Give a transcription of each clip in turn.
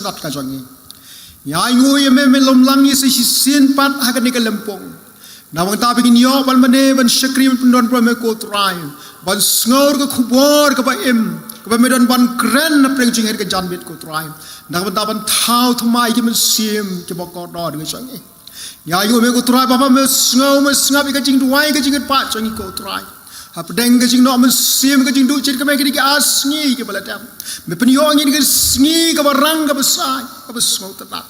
Not kajongi. Yai ngui me lom langi se sin pat hakan ni kalempong. Nawang tabi ni yo bal mane ban syakri pendon pro me ko trai. Ban sngur ke kubor ke ba im. Ke ba medon ban kren na preng jing ke janbit ko trai. Nak ban taban thau thmai ki men sim ke ba ko do de changi. Yai ngui me ko trai bapa me sngapi ke jing duai ke jing pa changi ko trai. Pedang ke jing no men sim ke jing du chit ke me ke asngi ke balatam me penyo ngin ke sngi ke barang ke besai ke besngau tatat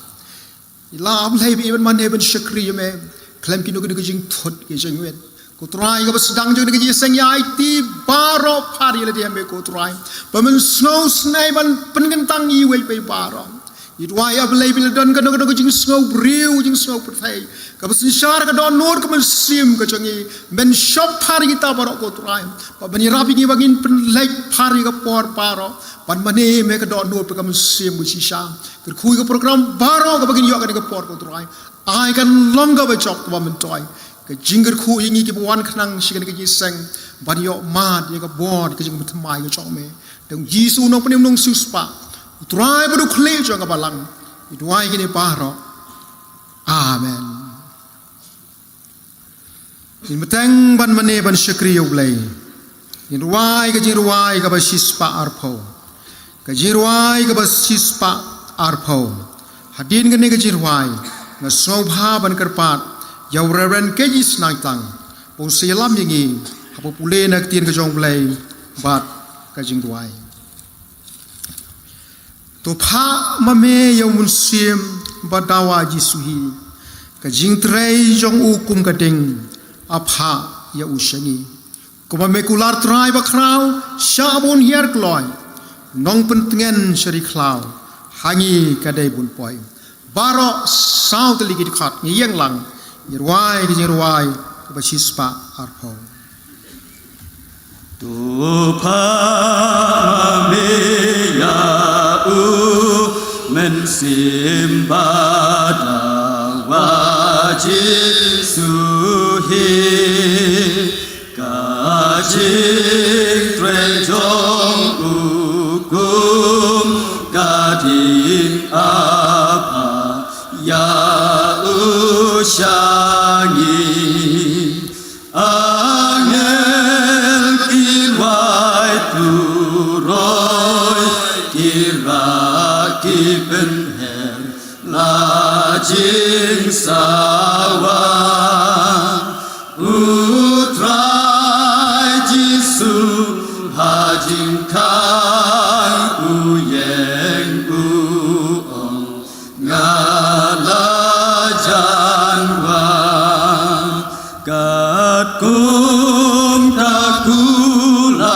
ila am lai bi man ne ben syakri me klem kinu ke jing thot ke jing wet ko trai ke sedang jing ke jing sang yai ti baro phari le dia me ko trai pa men snow snai ban pengentang i wei pe baro idwai ab lai bi le don ke no ke jing snow briu jing snow perthai Kapag syar ka don nur kaman sim ka changi ben shop hari kita barok ko trai pa bani rapi ngi bangin pen like hari ka por paro pan mane me ka don nur pa kaman sim bu sisha ker khui ka program baro ka bangin yo ka ka por ko trai ai kan longa ba chok ka men toy ka jinger khu ngi ki wan khnang shi ka ji seng bani yo mat ye ka bod ka jing thmai ka chok me dong jisu no panim nong suspa trai ba du khle jo ka balang idwai ki ni paro amen. In matang ban mane ban syakri yoblay. In ruai ka jiruai ka ba sispa arpo. Ka jiruai ka ba sispa arpo. Hadin ka ni ka jiruai. Na sobha ban karpat. Yaw reren ka jis naitang. Pong silam yingi. Hapupule na ktin ka jonglay. Bat ka jiruai. To pa mame yaw munsim badawa jisuhi. Ka jingtray jong ukum ka ding. Apha ya usani kuma mekular trai bakrau syabun hiar kloy nong pentengen syari klau hangi kadai bun poi baro sau teligit khat ngiyang lang yerwai ke basispa arpo tu pa me ya u men simbada wajib Kajik trejong ukum gading apa ya usyangi angel kiwai turoy kiraki penher lajing sawang utrai jisu hajing kai uyeng uong ngalajan wang katkum takular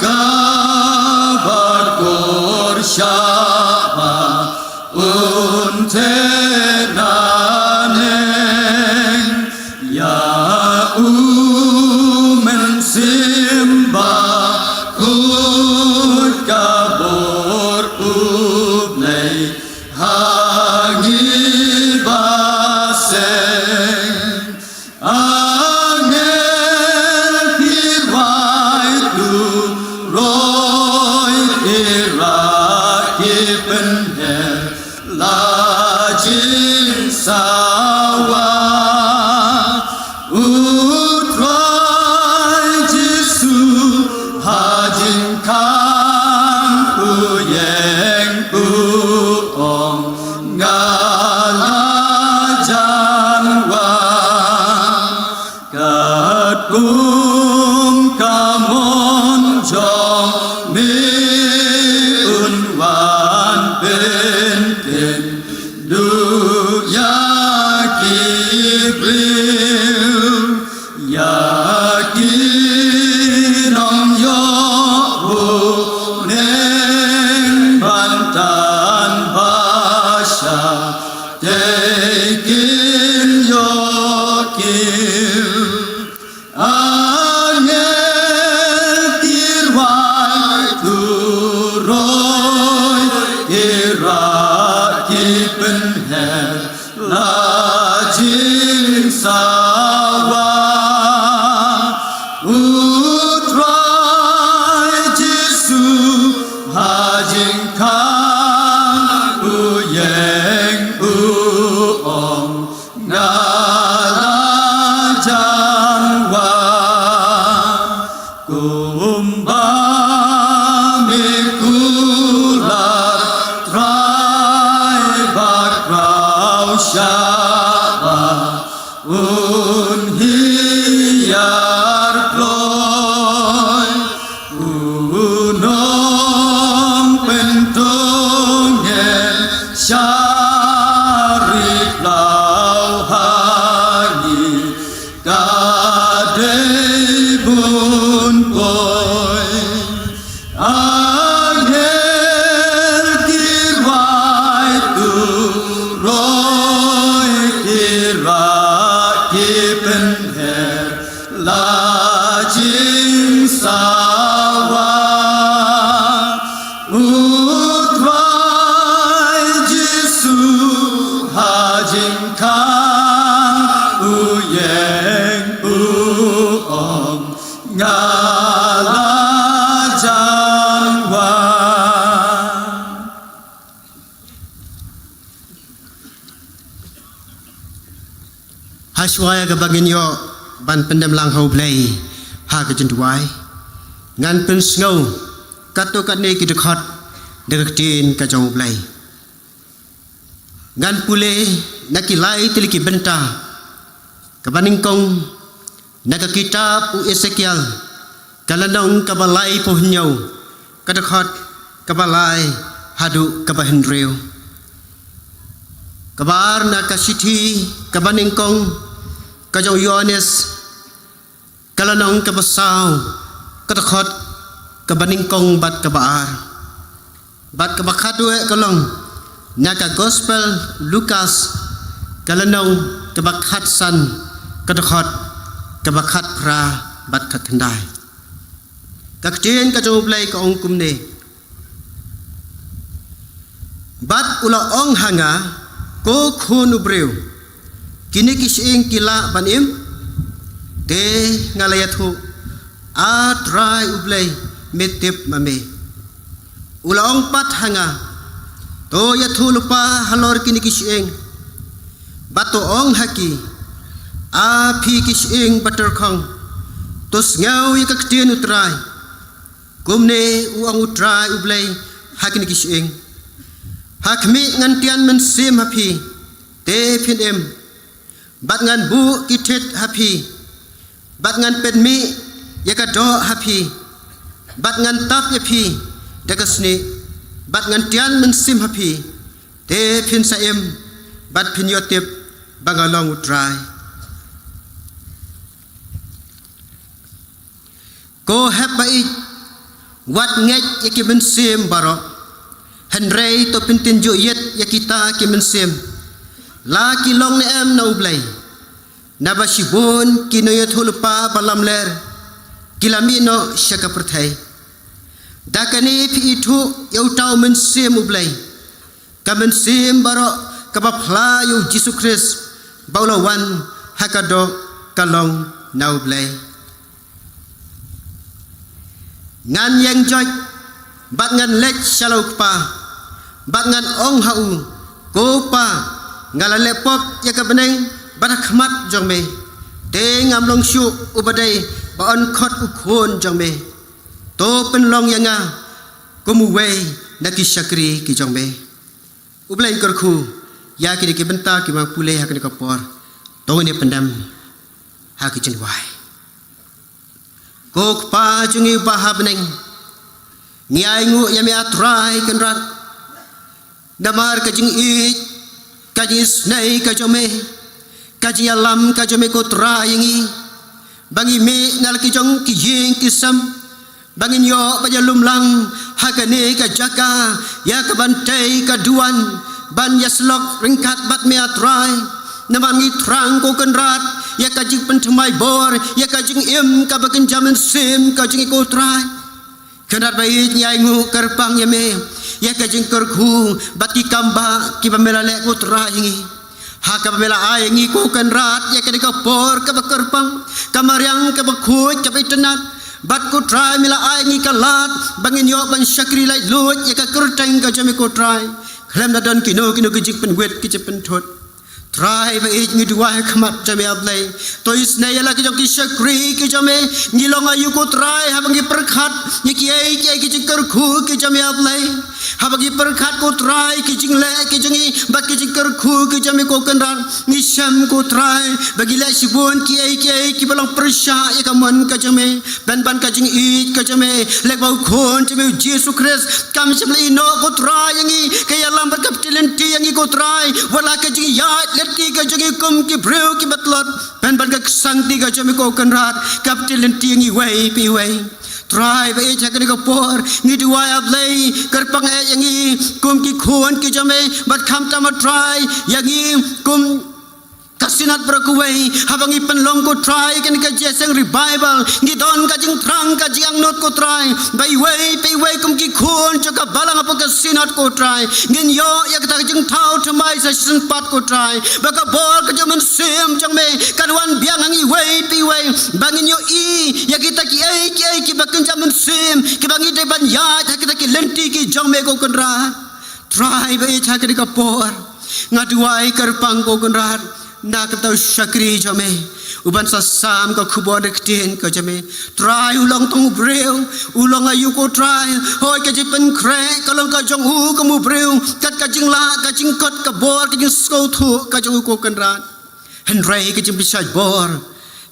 kabar korsyaba untenaneng ya men simba kut kabor ubnei hangi baseng angel hirwai tu roy iraki penher lajin sawa Kum kamon jong mi unwan pentin du yakibril yakinong yo neng bantan basya tekin yokil angel kirwai turoy iraki penher lajing sawa utrai jisu hajing kan siapa unhiar ploy unong pentongel syarif lau hani kadei bun boy angel kirwai tu roy kira kipen her la jing sawa utwai jisu hajing kang uyeng uong ngala janwa Haswaya ka bagin yo ban pendam lang hau play ha ka jenduai ngan pen sngau kato kat ne ki dekhot dek tin ka jong play ngan pule nakilai tiliki benta ka baning kong naka kitab u Ezekiel kalanong ka balai pohnyau ka dekhot ka balai hadu ka bahendreu kabar na kasiti kabaning kong kajong Yohanes kalanong kabasau katakot kabaning kong bat kabaar bat kabakadue kalong naka gospel Lukas kalanong kabakhatsan katakot kabakhat pra bat katandai kaktin kajong play ka ong kumne bat ula ong hanga ko khun ubreu kini kising kila banim te ngalayathu a try ublay metip mame ulaong pat hanga to yathu lupa halor kini kising bato ong haki a phi kising bater khong tos ngau yakaktin utrai kumne uang utrai ublay hakini kising hakmi ngantian men sim happy te phin em bat ngan bu kitet happy bat ngan pen mi yakado happy bat ngan tap happy dakasni bat ngan tian men sim happy te phin sa em bat phin yotep bangalong utrai ko happy wat nget yakiben sim barok Henry to pintin juyet ya kita kimensim la kilong ne em na ublay na basibon kinoyot hulpa balam ler kilamino syaka perthai dakani pi itu yautau mensim ublay kamensim baro kabapla yu Yesus Kristus baulawan hakado kalong na ublay ngan yang joy bat ngan lek shalau pa bat ngan ong hau ko pa ngala lepop ya ka beneng barakhmat jong me te ngam long shu ubadai ba on khot u khon jong me to pen long yanga kumu we naki shakri ki jong me ublai kor khu ya ki benta ki ma pule ha ki kapor to ne pendam ha ki jinwai ko pa jungi ba ha beneng Niai ngu yami atrai kenrat damar kajing ik kajis nei kajome kaji alam kajome ko trayangi bangi me nal kijong kijing kisam bangin yo bajalum lang hakane kajaka ya kabantai kaduan ban yaslok ringkat bat me atrai namangi trang ko kenrat ya kajing pentemai bor ya kajing im kabaken jaman sim kajing ko trai kenat bayi nyai ngu kerpang yame ya kajing kerku bati kamba ki pamela lek putra ingi ha ka pamela ai ngi ku kenrat ya kadika por ka kerpang kamaryang ka bakhuj kaitenat bat ku trai mila ai ngi kalat bangin yo ban syakri lai lut ya ka kerteng ka jame ku trai khlem na don kino kino kijik pen wet ki pen thot try ba ich ngi duai khamat jame ablay to is ne yala ki jong ki shakri ki jame ngilong ayu ko try habangi perkhat ni ki ai ki jikar khu ki jame ablay habangi perkhat ko try ki jingle ki jingi ba ki jikar khu ki jame ko kanran ni sham ko try bagi la shibun ki ai ki balang persha ya kaman ka jame ban ka jing i ka jame lek bau khon jame Jesus Christ kam shamli no ko try yangi kaya lam ba kap talenti yangi ko try wala ka jing ya leti ka jing kum ki breu ki batlot ban ka sang ti ka jame ko kanrat kap talenti yangi wai pi wai try ba ich ka ko por ni duai ablay karpang yangi kum ki khon ki jame bat kham ta ma try yangi kum kasinat berkuai habangi penlong ko try kan ka jeseng revival ngidon ka jing trang ka jiang not ko try bai wei kum ki khon cho ka balang apa kasinat ko try ngin yo ya ka jing thau thamai sa sin pat ko try ba ka bor ka jaman sem jang me kan wan biang angi wei bangin yo i ya kita ki ai ki ba kan jaman sem ki bangi de ban ya kita ki lenti ki jang me ko kan ra try bai cha ka por ngaduai karpang ko kan ra nak tahu syakri jame uban sasam ka khubon rektin ka jame try ulong tong breu ulong ayu ko try hoi ka jipen kre kalong ka jong hu ka mu breu kat ka jing la ka jing kot ka bor ka jing sko thu ka jong ko kanran hen rai ka jing bisai bor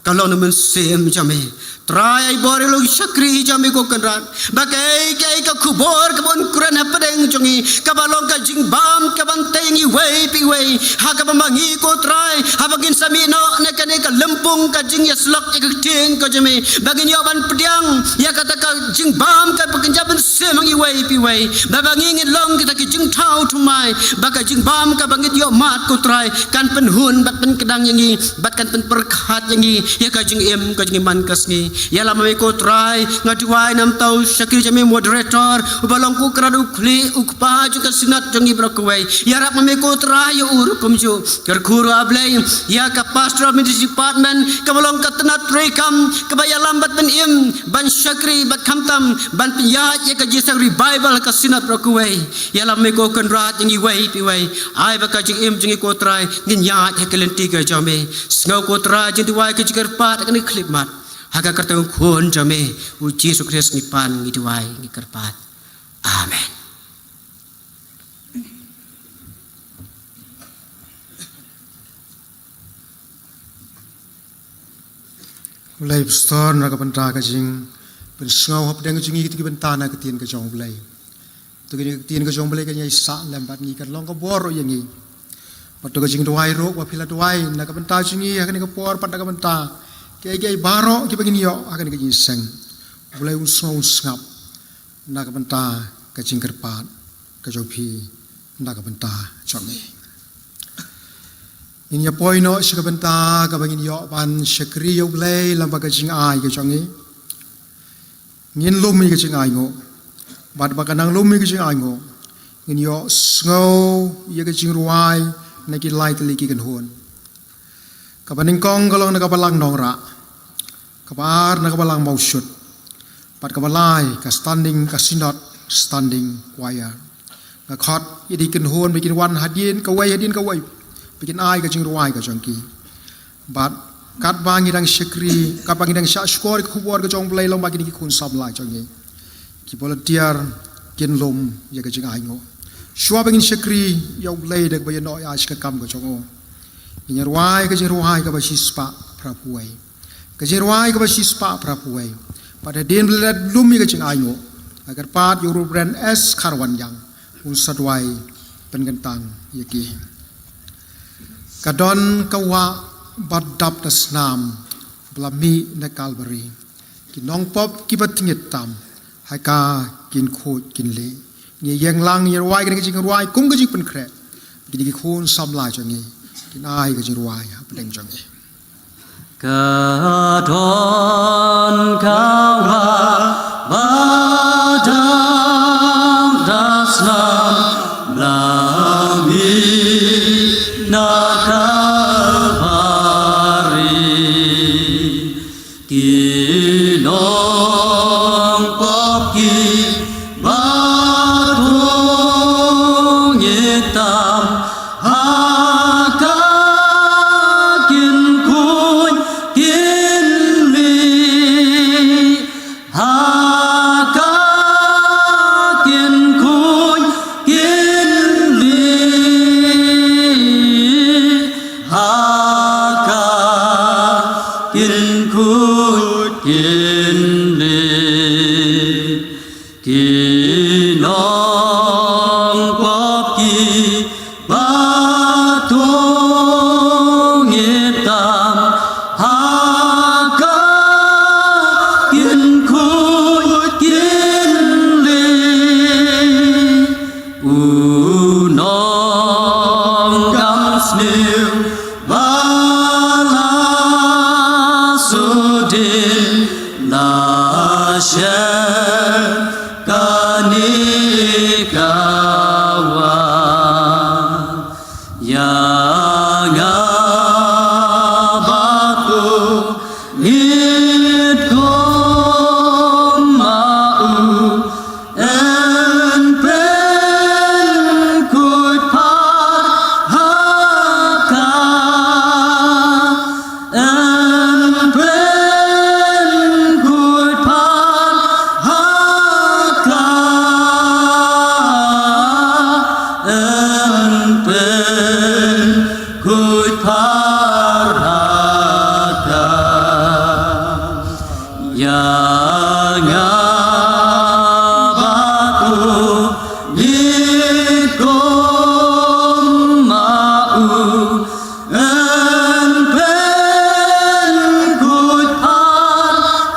kalong na men sem jame try ai bor lo syakri jame ko kanran bagai kai ka khubor ka bon kuran padeng jongi ka balong ka jing bam ka ban tengi wei pi wei ha ka mangi ko try ha bagin samino ne ka lempung ka jing ya slok ka ting ka jame bagin yo ban pediang ya kata ka jing bam ka bagin jaban semangi wei pi wei ba bangi ngin long kita ki jing thau thumai ba ka jing bam ka bangit yo mat ko try kan pen hun bat pen kedang yangi bat kan pen perkhat yangi ya ka jing em ka jing man kasni ya lama ko try ngatuai nam tau syakir jame moderator ubalong ku kradu khli ukpa juga sinat jongi brokwai ya rap me ko try ur kumju kerkhuru ablay ya ka pastoral ministry department kabalong ka tanat rekam kabaya lambat ben im ban syakri bat khamtam ban piya ya ka jisang revival ka sinat brokwai ya lama ko kanrat jongi wai pi wai ai ba ka jing im jongi ko try ngin ya ha kelenti ka jame sngo ko try jing tuai ka jigar pat ka ni klip mat haga kartang khon jame u Jesus Christ ni pan ni duai ni karpat amen ulai pastor na ka panta ka jing pen ngau hop deng jing ki benta na ka tien ka jong ulai tu ki tien ka jong ulai ka nyai sa lambat ni ka long ka bor yang ni patu ka jing duai ro wa pila duai na ka benta jing ni ka ni ka por pata ka benta kaya baro ki bagin yo akan ka jing seng ulai un ngap na ka benta ka jing karpat ka jong pi na ka benta jong ni in ya poino si ka benta ka bagin yo ban syakri yo ulai lam ba ka jing ai ka jong ni ngin lumi ka jing ai ngo bat ba ka nang lumi ka jing ai ngo ngin yo ngau ya ka jing ruai na ki lai tli ki kan hon kapaning kong kalong nakabalang nongra kabar nakabalang mausut pat kabalai ka standing ka sinot standing choir ka khot yidi kin hon bikin wan hadin ka wai bikin ai ka jing ruai ka jangki bat kat bangi dang syakri kat bangi dang syak skor ka khubor ka jong play long bagi ki khun sam lai jangi ki volunteer kin lom ya ka jing ai ngo shwa bangin syakri ya play dak bayan no ya shka kam ka jongo Inyaruai ka jeruai ka basispa prapuai. Ka jeruai ka basispa prapuai. Pada din belat lumi ka cing ayo. Agar pat yuru brand es karwan yang unsadwai pengentang yaki. Kadon kawa badap tasnam belami na Calvary. Kinong pop kibatingit tam. Haka kin khot kin le. Ni yang lang yeruai ka cing ruai kum ka cing penkret. Gini ki khon samla jangi. Kinai ka jiruai apeleng jangi Kadon kawa badam dasnam lami na Calvary kinong poki batung hitam haka liu bala sudin la sher kanikawa yang abatu it mau en pen kut parhaka en pen kut parhaka en pen kut parhaka yang abatu likom mau en pen kut parhaka.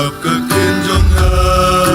Hãy subscribe cho kênh Ghiền Mì Gõ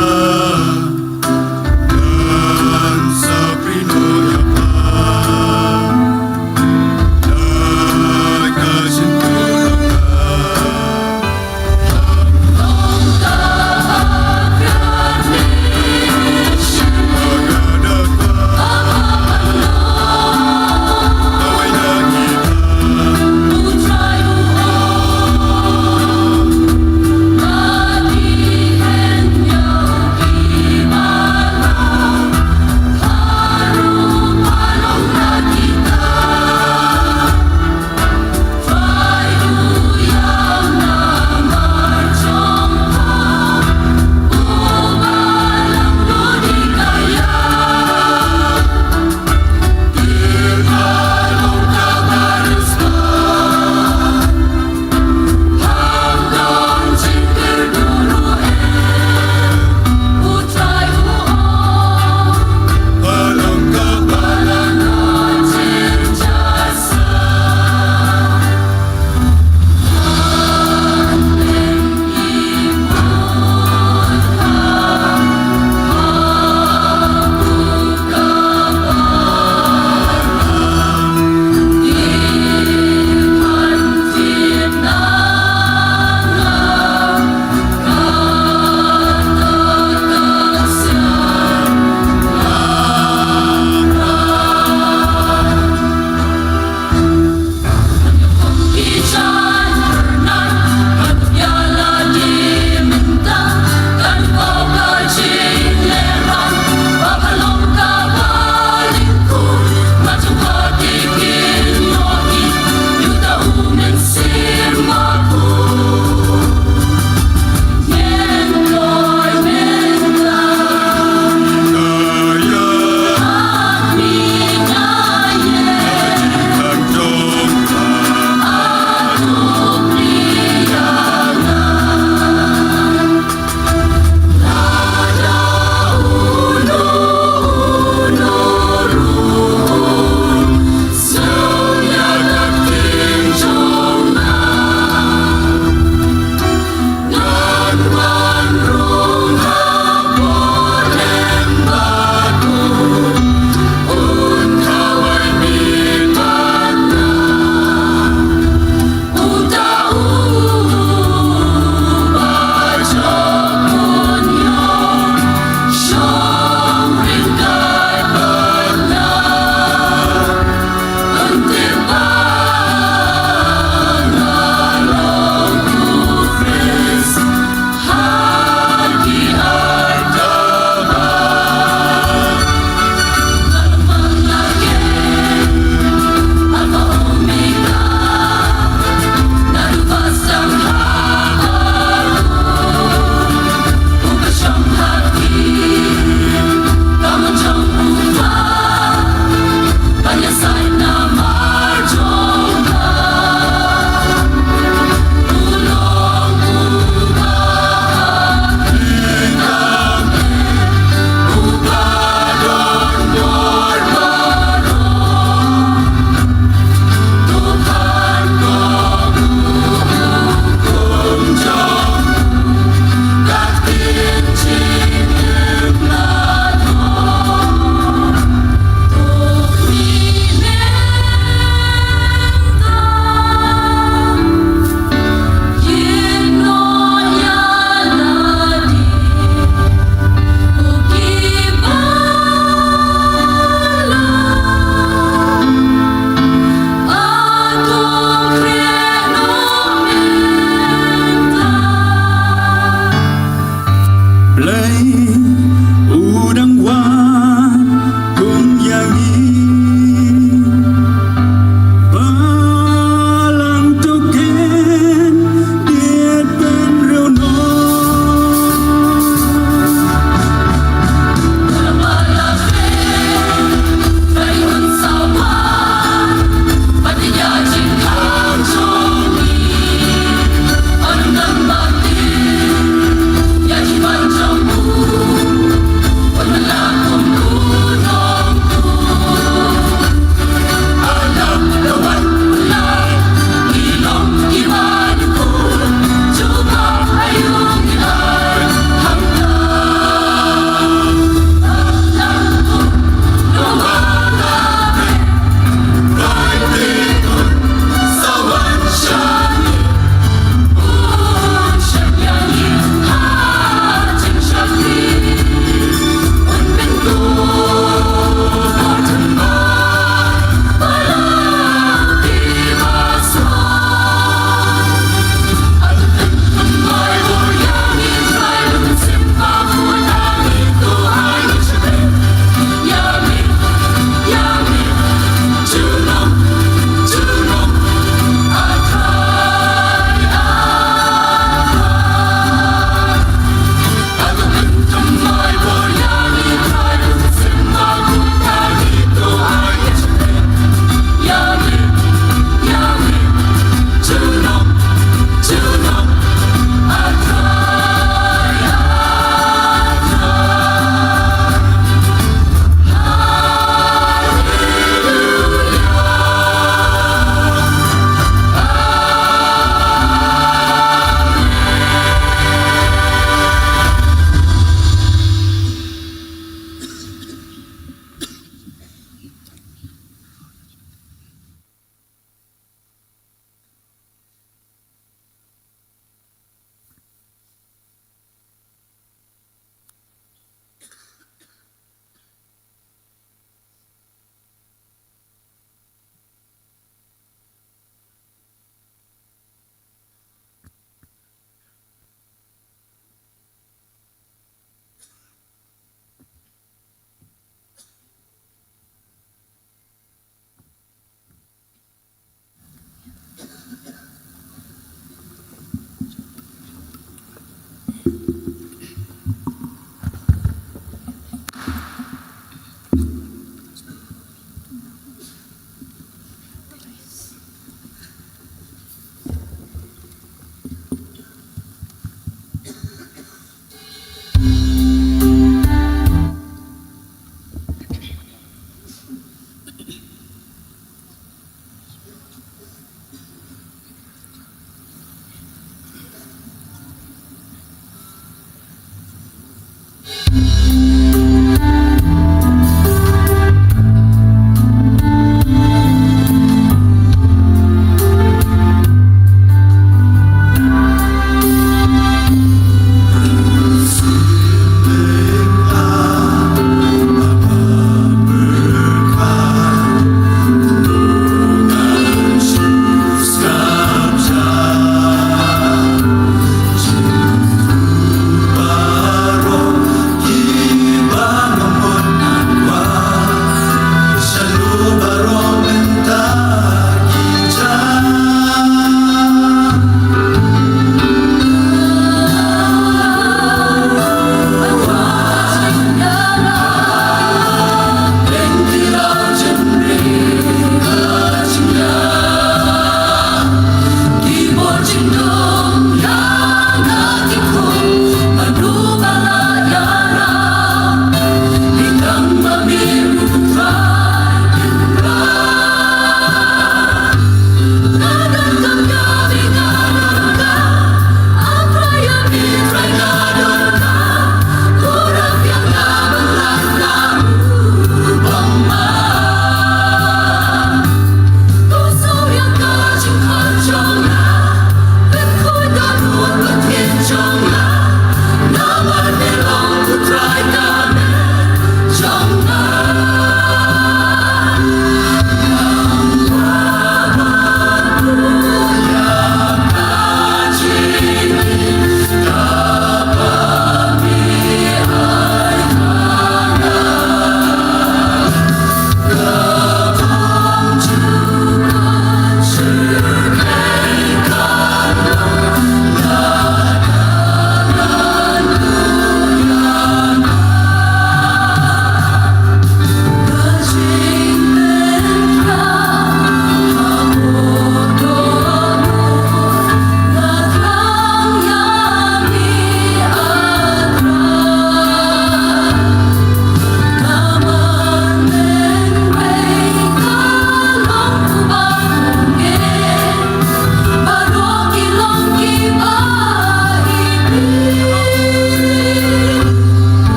để không bỏ lỡ Baru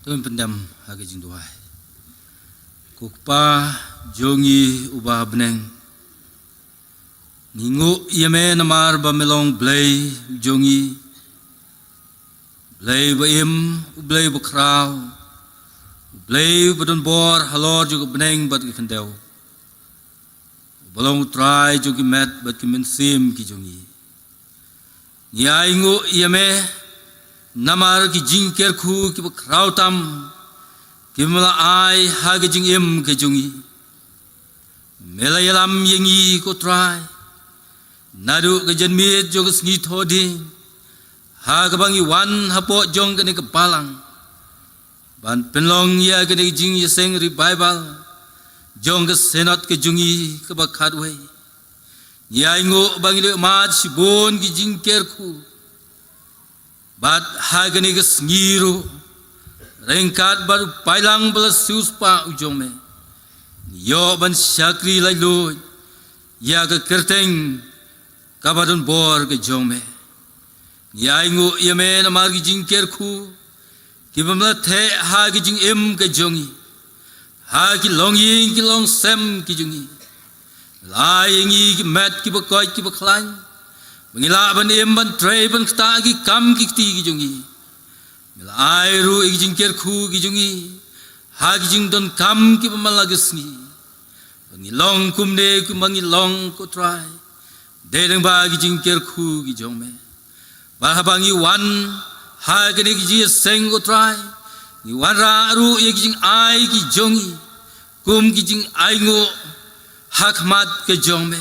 Tuan pendam hagi jing duai. Kukpa jongi ubah beneng. Ningu yame namar bamelong blay jongi. Blay baim, blay bakraw. Blay badon bor halor juga beneng bat ki kendau. Balong try jogi met bat ki mensim ki jongi. Nia ingu yame namar ki jingker ku ki bakraw tam. Ki mala ai hagi jing im ki jongi. Melayalam yengi ko try. Nadu ke jenmit jogi sngi thoding. Ha kabangi wan hapo jong kene kepalang. Ban penlong ya kene jing yeseng revival. Jong ke senat ke jungi ke bakadwe. Ya ingo bangi le mat sibon ki jing kerku. Bat ha kene ke sngiru. Rengkat baru pailang balas suspa ujong me. Yo ban syakri lai lo. Ya ke kerteng kabadon bor ke jong me. Ya ingu yame namar ki jing kerku ki bamla the ha ki jing im ke jongi ha ki long yin ki long sem ki jungi la yingi ki met ki bakoi ki baklan mengila ban im ban tre ban kta ki kam ki ti ki jungi mila ai ru ki jing kerku ki jungi ha ki jing don kam ki bamla gisni mengilong kumne ki mengilong ko try dereng ba ki jing kerku ki jongme Bahabangi wan ha kene ki ji seng ko try ni wan ra ru ye ki jing ai ki jongi kum ki jing ai ngo hakmat ke jong me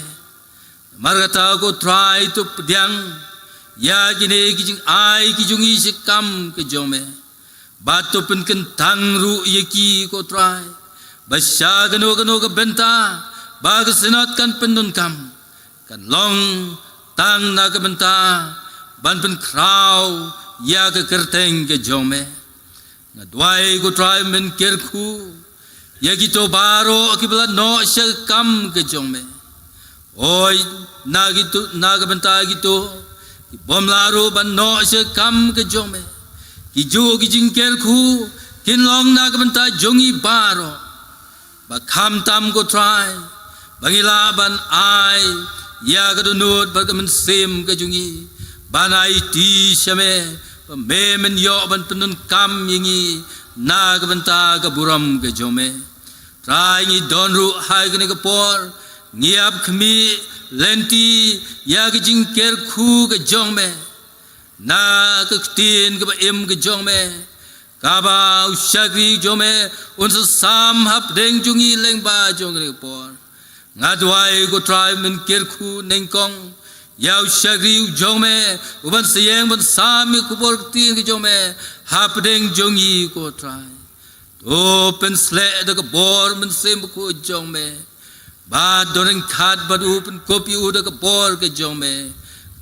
margata ko try to pdyang ya kene ki jing ai ki jongi se kam ke jong me bat to pen ken tang ru ye ki ko try basya gano gano ke benta bag senat kan pendon kam kan long tang na ke benta ban pen kraw ya ke kerteng ke jome na dwai go try men kerku ya gitu baro akibla no se kam ke jome oi na gitu na ke benta gitu bom laro ban no se kam ke jome ki jo ki jing kerku kin long na ke benta jongi baro ba kham tam go try bangila ban ai ya ke dunut ba ke men sim ke jungi Banai ti syame memen yo ban penun kam yingi na ke benta ke buram ke jome trai ni donru hai ke ke por ngiap khmi lenti ya ke jingker khu ke jome na ke tin ke em ke jome ka ba usyagri jome uns sam hap deng jungi leng ba jong ke por ngadwai go trai men ker khu nengkong Yau syagri jome uban seyeng ban sami kubor tin ke jome hapdeng jongi ko try to pen sle de ke bor men sem ko jome ba doreng khat badu pen kopi u de ke bor ke jome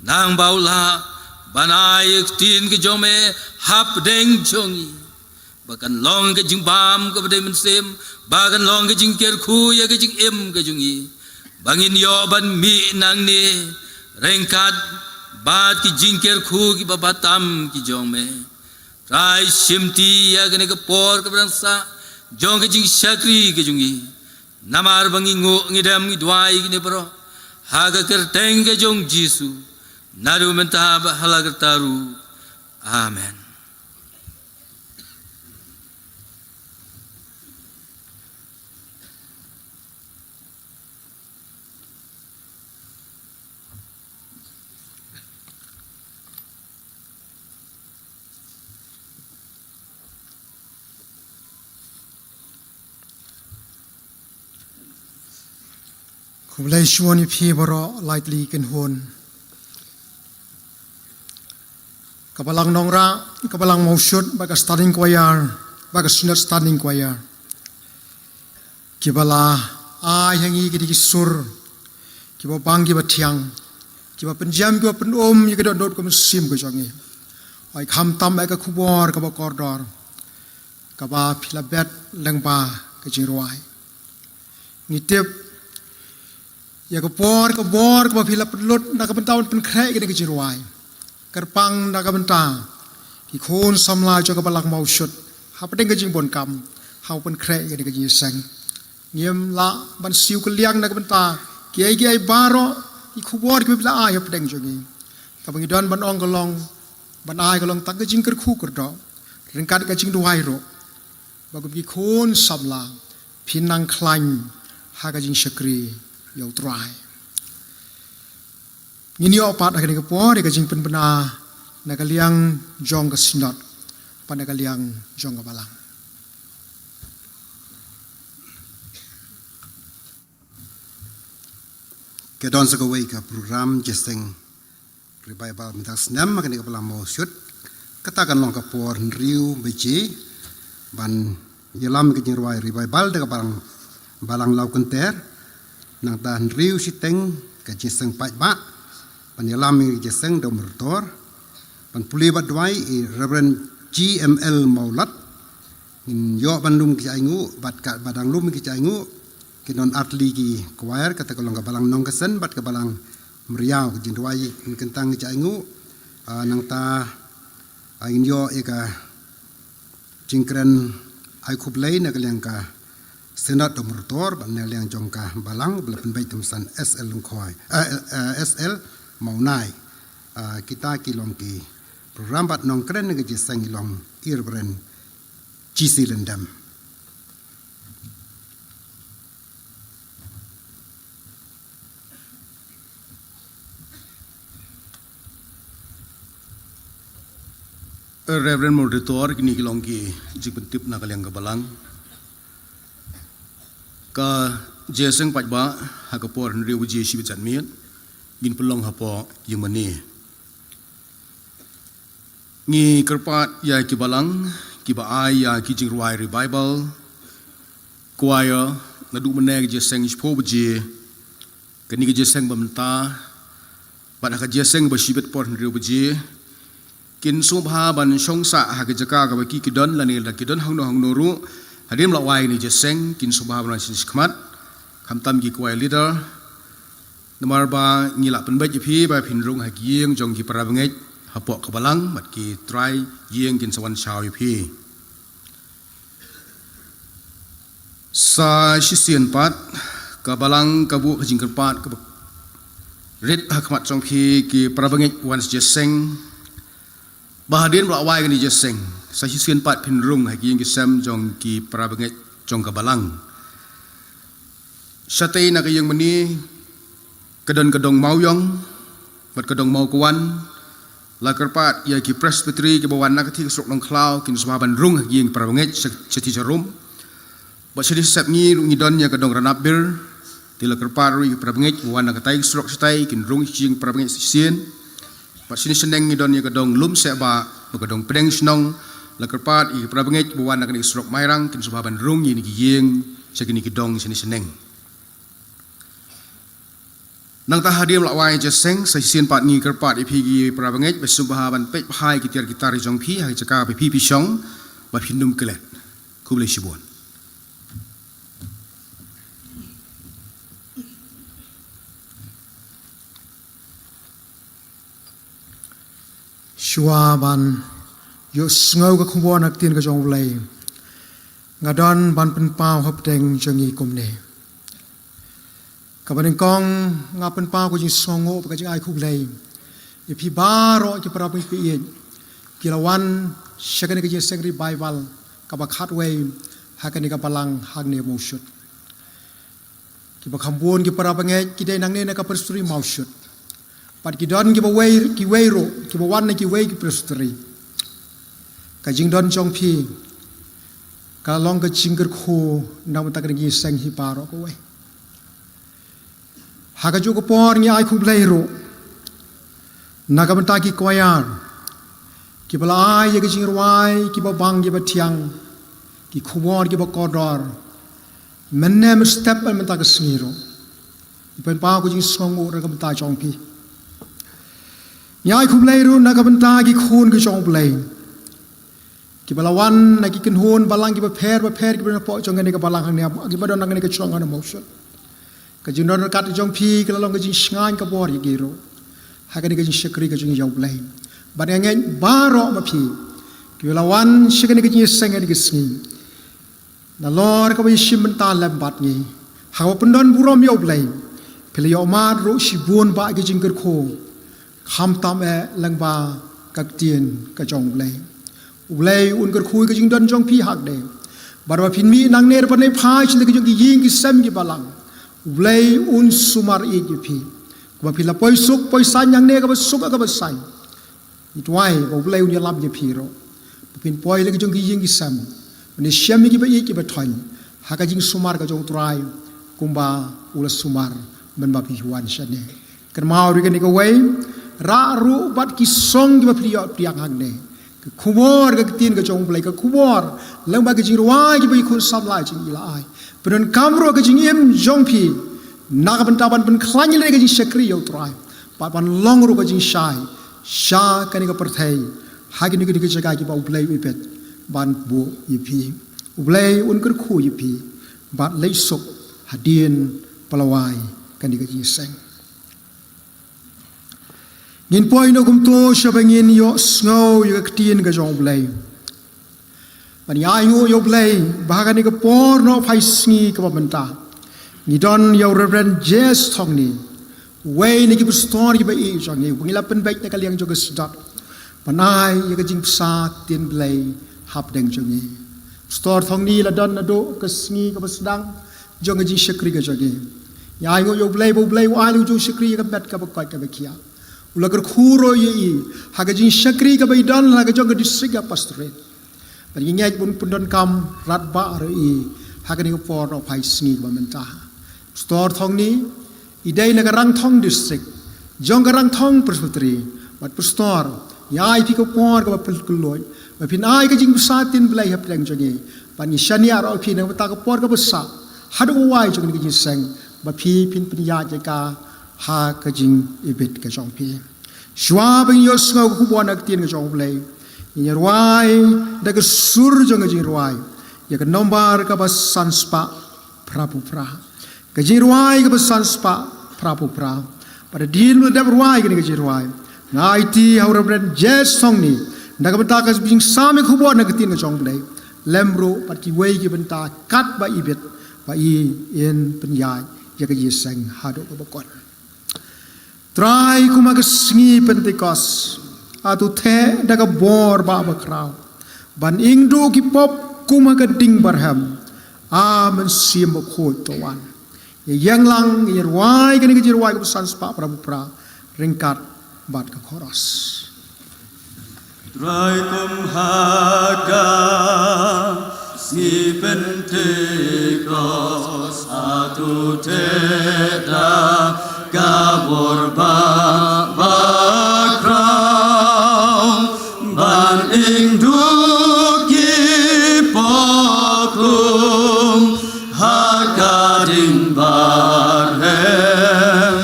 nang baula banai tin ke jome hapdeng jongi bakan long ke jingbam ke bade men sem bakan long ke jingker khu ya ke jing em ke jongi bangin yo ban mi nang ni Rengkat bat ki jingker khu ki babatam ki jongme trai simti ya gane ke por ke brangsa jong ke jing syakri ke jungi namar bangi ngo ngidam ngi dwai ki ne bro haga kerteng ke jong jisu naru menta halagar taru amen Kublai shwani phi baro lightly ken hon kabalang nongra kabalang mausyud baga starting choir baga sunat starting choir kibala ai hangi ki sur kiba banggi bathiang kiba penjam kiba penom yi kedot dot ko sim ko jangi ai kham tam ai ka khubor ka ba kordor ka ba philabet lengba ka jirwai nitep ya ke por ke bor ke phila pelut na ka bentaun pen khrek ke jirwai kerpang na ka benta ki khon samla jo ka balak mau shut ha pedeng ke jing bon kam ha pun kre ke jing seng ngiem la ban siu ke liang na ke benta kiai baro i khubor ke bila ai pedeng jongi tabang idon ban ong golong ban ai golong tak ke jing ker khu ker do ringkat ke jing duai ro bagu bi khon sabla pinang klan ha ke jing shakri yo trai ngini opat ha ke por ke jing pen bena na ke liang jong ke sinot pada ke liang jong ke balang Kedon segawai ke program Jeseng Revival minta senam makan ke pelang mau shoot katakan long ke por riu beji ban yelam ke jirwai revival de ke balang lau kenter nang tan riu siteng ke Jeseng pai ba ban yelam ke Jeseng do mertor ban puli badwai i Reverend GML Maulat in yo bandung ke aingu bat ka badang lum ke aingu kinon atli ki choir kata kolong ka balang nong kesen bat ka balang meriau ke jindwai in kentang ke aingu nang ta ain yo eka jingkren ai kublai na kaliang ka senat do motor ban na liang jong ka balang belapen bai tumsan SL lungkhoi SL maunai kita kilong ki program bat nong kren ke jisang ilong irbren GC lendam Reverend Moderator kini kilong ki jik pentip na kaliang kabalang ka jeseng pajba ha ka por nri uji shi bican miet gin pelong hapo yung mani ngi kerpat ya ki balang ki ba ai ya ki jing ruai revival choir ngadu meneg jeseng ispo uji kini ki jeseng bamta pada ka jeseng ba shi bit por nri uji kin subha ban songsa ha ke jaka ka ki kidon lani la kidon hangno ru hadim la wai ni jeseng kin subha ban sin skmat khamtam gi kwai leader namar ba ngila pen ba ji ba phin rung ha gieng jong ki para bangai hapo ka balang mat ki try gieng kin sawan chau pi sa shisien pat ka balang ka bu jing kerpat ka red hakmat jong pi ki para bangai once jeseng Bahadin belawai kan jeseng, saya sien pat pinrung hagi yang kisam jong ki prabanget jong kabalang. Satay na kayang mani kadon mauyong, bat kadong mau kuan, lakar pat ya ki presbytery ki bawan na kati kesrok nong klau kin sumaban rung hagi yang prabanget seti jarum. Bat sedih sep ngi don ya kadong ranapir, di lakar pat ru prabanget bawan na katai kesrok setai kin rung hagi yang prabanget sien. Pat sini seneng ngidon ya kadong lum seba kadong pedeng senong la kerpat i prabanget buwan nak ni srok mairang kin subaban rung ni giyeng sakini kidong sini seneng nang ta hadim lawai jeseng sa sien pat ni kerpat i phigi prabanget besubaban pet phai kitir gitar jong phi ha jaka pi pisong ba phindum kelet kuble sibon Shuaban yo ngau ka khubon ak tin ka jong lay ngadon ban pen pau hop teng jangi kumne ka ban kong ngapen pau ko jing songo ka jing ai khub lay ye phi baro ki para pi ye ki lawan shakane ka je sengri bible ka ba khat we hakane ka balang hagne mo shut ki ba khambon ki para bange ki de nang ne na ka persturi mau shut Pat ki don ki ba way ro ki ba wan ki way ki prestri ka jing don chong phi ka long ka chingker kho nam ta ki sang hi paro ko we ha ka ju ko por ni ai khu blai ro na ka ta ki koyar ki ba lai ye ki jing rwai ki ba bang ki ba thiang ki khubor ki ba kodor mennem step man ta ka sniro pen pa ko jing song o ra ka ta chong phi Nyai kublai ru nak benta ki khun ki chong blai ki balawan nak ki hon balang ki ba pher ki ba po chong ni ka balang hang ne ki ba don nak ni ka chong an motion ka jin don kat chong phi ka long ka jin sngan ka bor ki ro ha ka ni ka jin shakri ka jin yaw blai ba ne ngai ba ro ma phi Kilawan sikan ni kini sengai ni kesengi. Nalor kau isim mentah lembat ni. Hawa pendon buram yau belai. Pilih yau mat ro sibun ba ke jingker ko. Kham tam langba kaktien kajong belai. Belai un ker kui ke jing don jong pi hak de. Barwa pinmi nang ner panai phai chin ke jong ki ying ki sem ki balang. Belai un sumar i ki pi. Ba pila poi suk poi san yang ne ka ba suk ka ba san. Itwai ba belai un yalam ki pi ro. Pin poi le ke jong ki ying ki sem. Ni syam ki ba i ki ba thoi. Ha ka jing sumar ka jong trai. Kumba ula sumar men ba pi wan shane. Ker mau ri ke ni ka wei ra ru bat ki song ki ba priya priang hang ne. Kubor ke tin ke jong belai ke kubor lang ba ke jing ruai ki bai kun sam lai jing ila ai penon kamro ke jing em jong pi nak bentaban pen khlan le ke jing sekri yo trai pa pan long ru ke jing shai sha ke ni ke perthai ha ki ni ke jaga ki ba belai wi pet ban bu yi pi belai un ker khu yi pi bat lei sok hadien palawai ke ni ke jing seng Ngin poi no kum to shabangin yo snow yo ktien ga jong blai. Pani ai ngo yo blai bahaga ni ka por no phai sngi ka banta. Ni don yo reverend Jess thong ni. Wei ni ki story ba i jong ni ngila pen baik na kaliang jo ga sdat. Panai yo ka jing sa tien blai hap deng jong ni. Store thong ni la don na do ka sngi ka basdang jong ga jing shakri ga jong ni. Ya ai ngo yo blai bo blai wa lu jo shakri ka bet ka ba kai ka ba kia. Ulagar khuro ye haga jing shakri ka bai dan haga jong district ka pastorate bagi ngai pun pundon kam rat ba ri haga ni por no phai sngi ba menta store thong ni idai na rang thong district jong rang thong presbytery bat pastor yai pi ko por ka pul kuloi ba pin ai ka jing sa tin blai hap rang jong pani shania ro phi na ta ka por ka basa hadu wai jong ni jing sang ba phi pin pin ya ja ka ha ka jing ibit ka jong pi shwa bing yo sngo ku bon ak tin ka jong blai ni rwai da ka sur jong jing rwai ya ka nombar ka ba sanspa prapu pra ka jing rwai ka ba sanspa prapu pra pada din da rwai ka ni ka jing rwai ngai ti ha reverend Jess song ni da ka ta ka bing same ku bon ak tin ka jong blai lemro pat ki wei ki benta kat ba ibit ba i in penyai ya ka ji sang hado ka ba kon Try kumagasngi Pentecost atu the daga bor ba bakraw ban ingdo ki pop kumagading barham amen sim ko towan yang lang yerwai gani ke jerwai ku sans pa prabu pra ringkat bat ka khoros Try kumhaga si Pentecost atu the Gabor bakrau ban ingdu ki pokum hakading barhem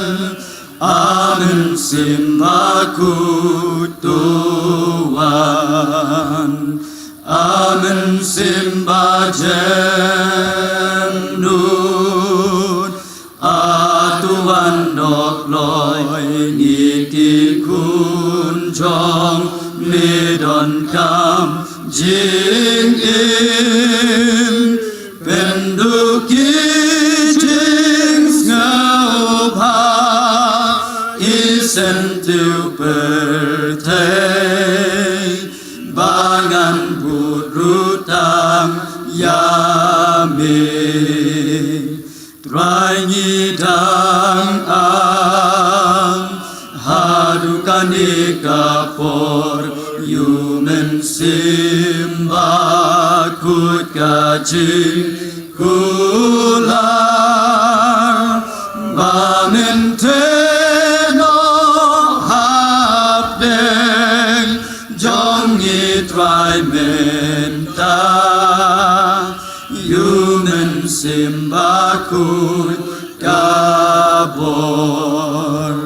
amen simbaku tuan amen simbajen Tuan loi ni ki kun chong mi don kam jing im pen du ki jing ngau pa isen tu pertei bangan burutam yami Try ni dang ang hadukani kapor human simba kut kajing kular bamente no hapdeng jong ni try menta human simbakut kabor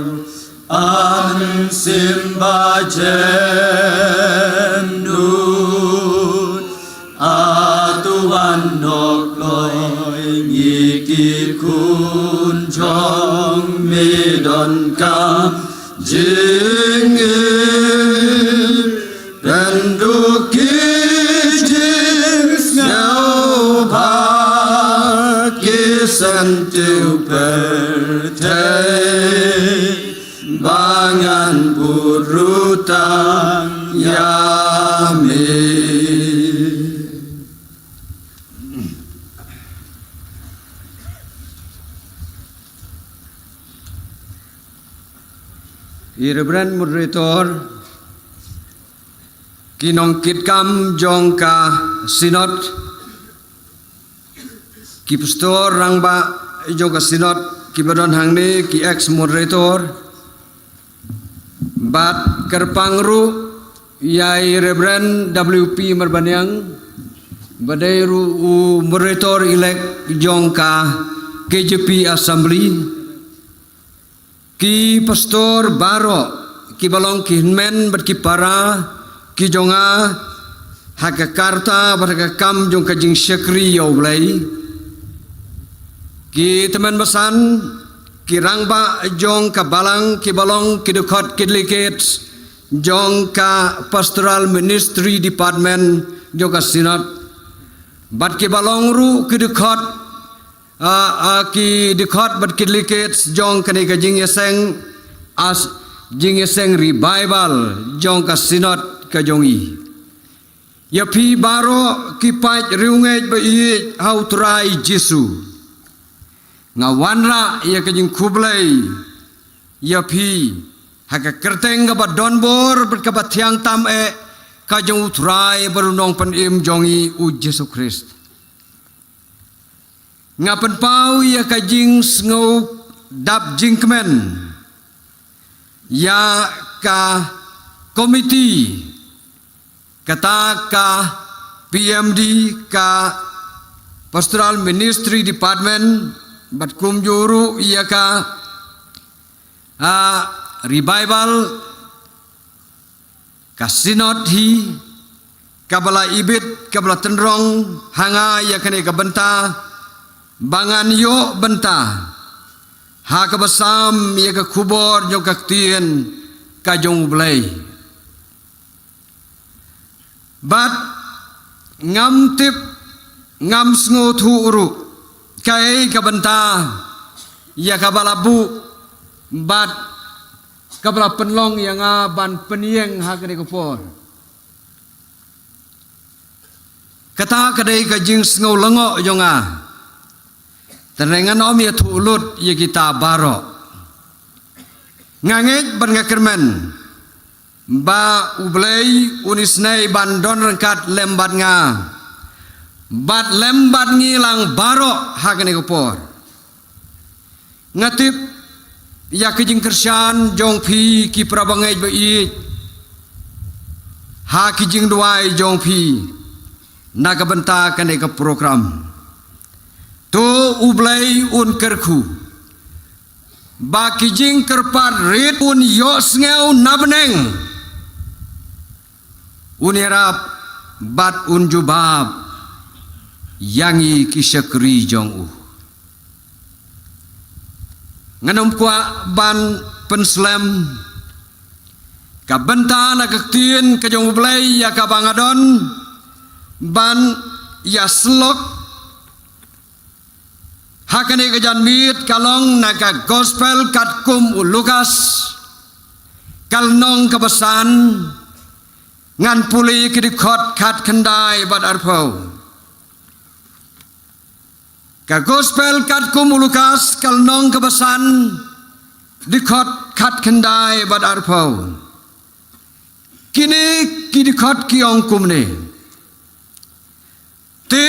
an simbajenut atuan nokloi ngiki kun jong midon kam jingin dan duki sentiu pertai bangan burutang yame. Reverend moderator kinong kitkam jong ka sinod ki pastor rangba jong ka sinod ki badon hangni ki ex moderator bat kerpangru yai Reverend WP Marbanyang badai ru moderator elect jong ka KJP Assembly ki pastor baro ki balong ki men bat ki para ki jonga hakakarta barakam jong ka jing syakri yo blai ki teman basan ki rangba jong ka balang ki balong ki dekot ki liket jong ka pastoral ministry department jong ka sinat bat ki balong ru ki dekot ki dikhat bat kidliket jong kani ka jing yaseng as jing yaseng revival jong ka sinot ka jongi ya pi baro ki pait riungej ba i how try Jesu ngawanra ya ka jing kublai ya pi haka kerteng ka ba donbor bat ka ba tiang tam ka jong utrai barunong panim jongi u Jesu Christ ngapan pau ya ka jing ngau dap jing kemen ya ka komiti kata ka PMD ka pastoral ministry department bat kum juru ya ka revival ka sinod hi kabala ibit kabala tenrong hanga ya kane ka benta bangan yo benta ha ka basam ya ka kubor yo ka tien ka jong blai bat ngam tip ngam sngo thu uru kai ka benta ya ka balabu bat ka bala penlong yang ban penieng ha ka ko por kata kadai ka jing sngo lengo jonga Terengan om ya tulut ya kita baro ngangit ban ngakermen ba ublei unisnei bandon rengkat lembat nga bat lembat ngilang baro hakane kopor ngatip ya kijing kersan jong pi ki prabangai bai ha kijing duai jong pi naga benta kane ke program tu ublai un kerku ba kijing kerpat rit un yo sngeu nabneng un erap bat un jubab yangi kisyakri jong u nganom kwa ban penslam ka benta na kaktien ka jong ublai ya ka bangadon ban ya slok hakane kajan mit kalong naga gospel katkum Lukas kalnong kabasan ngan puli kidikot kat kendai bad arpau ka gospel katkum Lukas kalnong kabasan dikot kat kendai bad arpau kini kidikot kiong kumne ti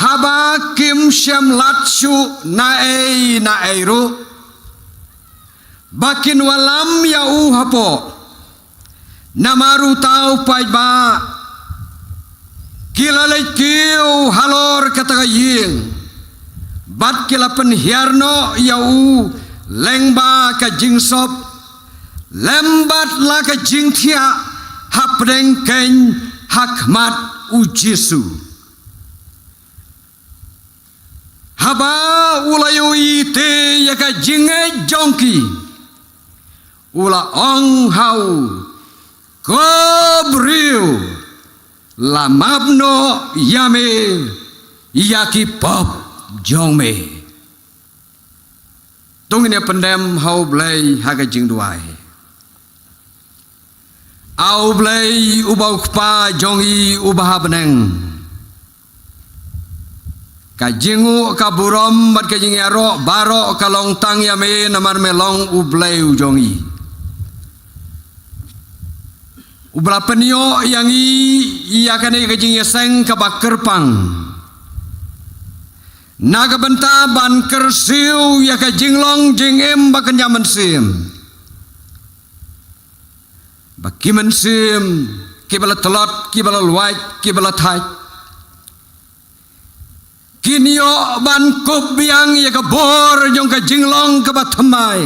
haba kim syam latsu nae ru bakin walam ya hapo namaru tau pai ba kilalai kiu halor kata ying bat kilapen hiarno ya lengba ka jingsop lembat la ka jingtia hapdeng ken hakmat u Jesu haba ulayu ite ya ka jinge jongki ula ong hau kobriu lamabno yame yaki pop jongme tung ini pendem hau blai haga jing duai au blai ubau kpa jongi ubah beneng ka jingu ka burom bat ka jing aro baro ka long tang ya me namar melong ublai ujongi ubra penio yang ia kane ka jing seng ka bakerpang naga benta ban kersiu ya ka jinglong jingem bakan jaman sim bakiman sim kibala telot kibala luai kibala thai kinio ban kup biang ya ka bor jong ka jinglong ka bathamai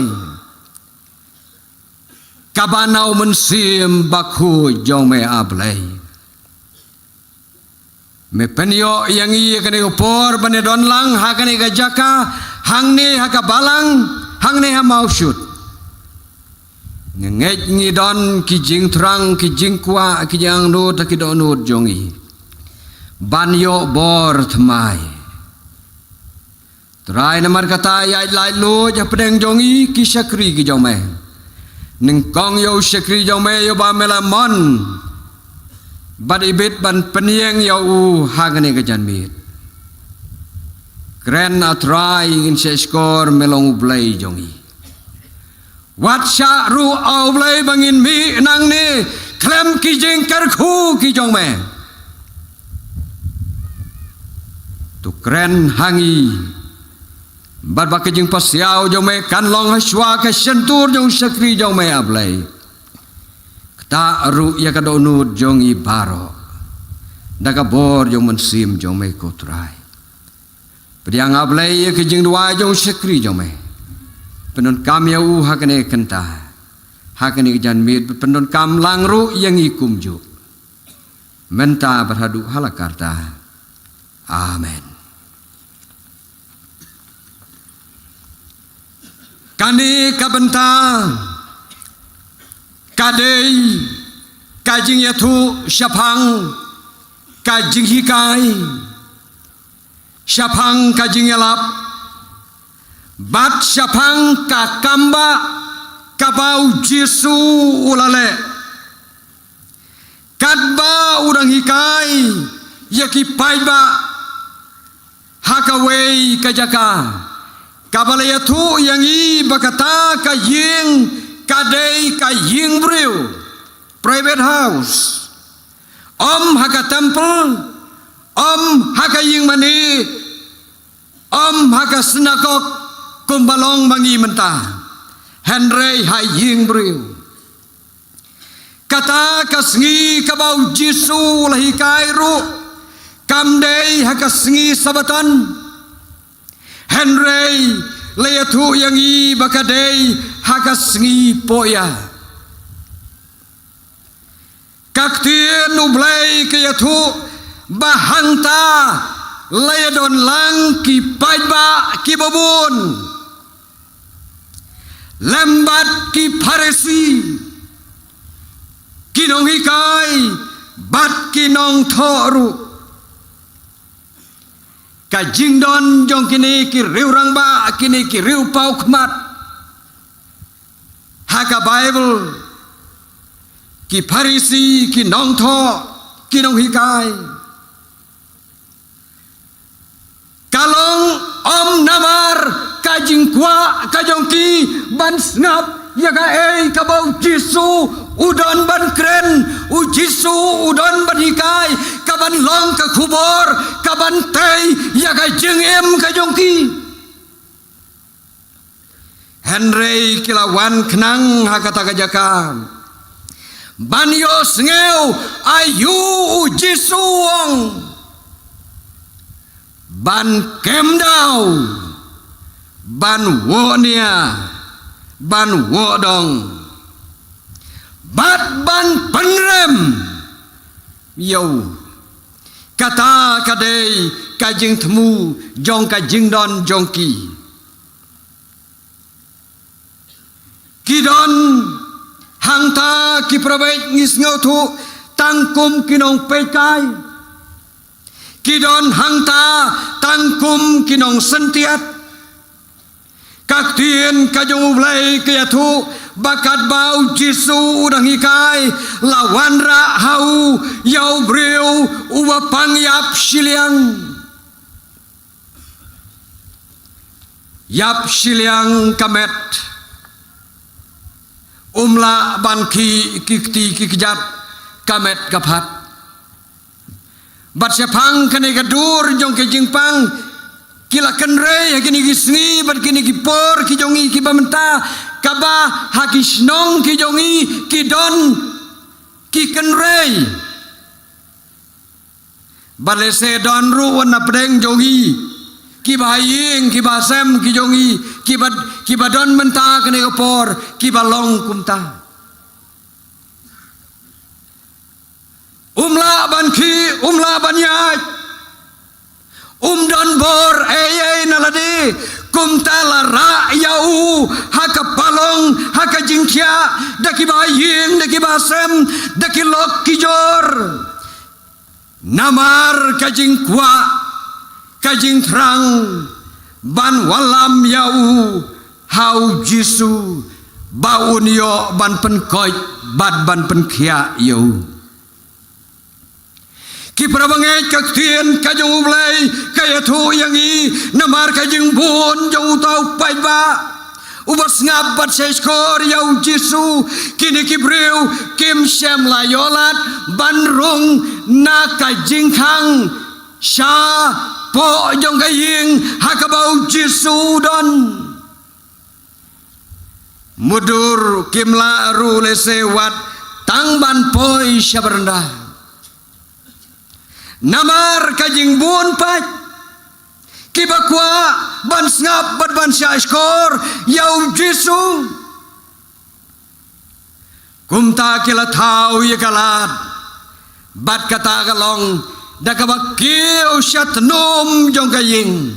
kabanau mensim bakhu jong me ablai me penio yang ia kene upor bane don lang ha kene ga jaka hang ne ha ka balang hang ne ha mausut ngej ngi don ki jing trang ki jing kwa ki jang no ta ki don no jongi ban yo bor thmai trai namar kata ya lai lo ja pedeng jongi ki sakri ki jong me ning kong yo sakri jong me yo ba melamon bad ibit ban penieng ya u hagane ka janmit kren atrai ingin skor melong blai jongi wat sha ru au blai bangin mi nang ni klem ki jing kar khu ki jong me tu kren hangi bad ba ki jing pasiao jong me kan long haswa ka sentur jong sakri jong me ablai ta ru ya ka donut jong i baro daga bor jong mensim jong me kotrai pediang ablai ya ke jing dua jong sekri jong me penon kam ya u hakane kenta hakane jan mit penon kam langru yang ikum ju menta berhadu halakarta amen kani kabenta kadei kajing yatu syapang kajing hikai syapang kajing yalap bat syapang kakamba kabau jisu ulale kadba udang hikai yaki paiba hakawei kajaka kabalayatu yang i bakata kajing kadai ka ying brew private house haka temple haka ying mani haka sinagog kumbalong mangi mentah henry ha ying brew kata kasngi kabau jisu lahi kairu kamdei haka sngi sabatan henry layatu yang i bakadei hagas ngi poya kaktir nublai ke yatu bahanta layadon lang ki paiba ki babun lembat ki paresi kinong hikai bat kinong thoru kajing don jong kini ki riu rangba kini ki riu pau khmat haka bible ki parisi ki nong tho ki nong hikai kalong namar kajing kwa kajong ki ban snap ya ka kabau jisu udon ban kren u jisu udon ban hikai kaban long ka kubor kaban tei ya ka jengem kajong ki Henry kilawan kenang hakata kajaka banyo sngeu ayu jisu wong ban kemdau ban wonia ban wodong bat ban penrem yo kata kadei kajing temu jong kajing don jongki kidon hangta ki probek ngis ngautu tangkum kinong pekai kidon hangta tangkum kinong sentiat các tiên ka jong ulai ke thu bakat bau Jisu udang ikai lawan ra hau yau breu uwa pangyap shiliang kamet umla ban ki kikti kikjat kamet kaphat bat sepang kene gadur jong ke jingpang kila kenre kini gisni bat kini kipor ki jongi ki bamenta kaba hakisnong ki jongi ki don ki kenre balese don ru wana preng jongi ki baying ki basem ki jongi ki badon menta kene kapor ki balong kumta umla ban ki umla banyaj don bor nalade kumta la ra yau haka palong haka jingkia daki baying daki basem daki lok kijor namar kajing kwa kajing terang ban walam yau hau Jisu baun yo ban penkoi bad ban penkia yo ki prabangai kaktien kajong ublay kaya thu yang i namar kajing bun jong tau pai ba ubas ngabat seskor yau Jisu kini kibreu kim sem layolat banrung na kajing khang sha po jong kaying hakabau Jisu don mudur kimla ru lesewat tang ban poi syabranda namar kajing bun pat kibakwa ban ngap bat ban syashkor yau Jisu kumta kila thau yakalat bat kata kalong dakabakil syatnum jong kaying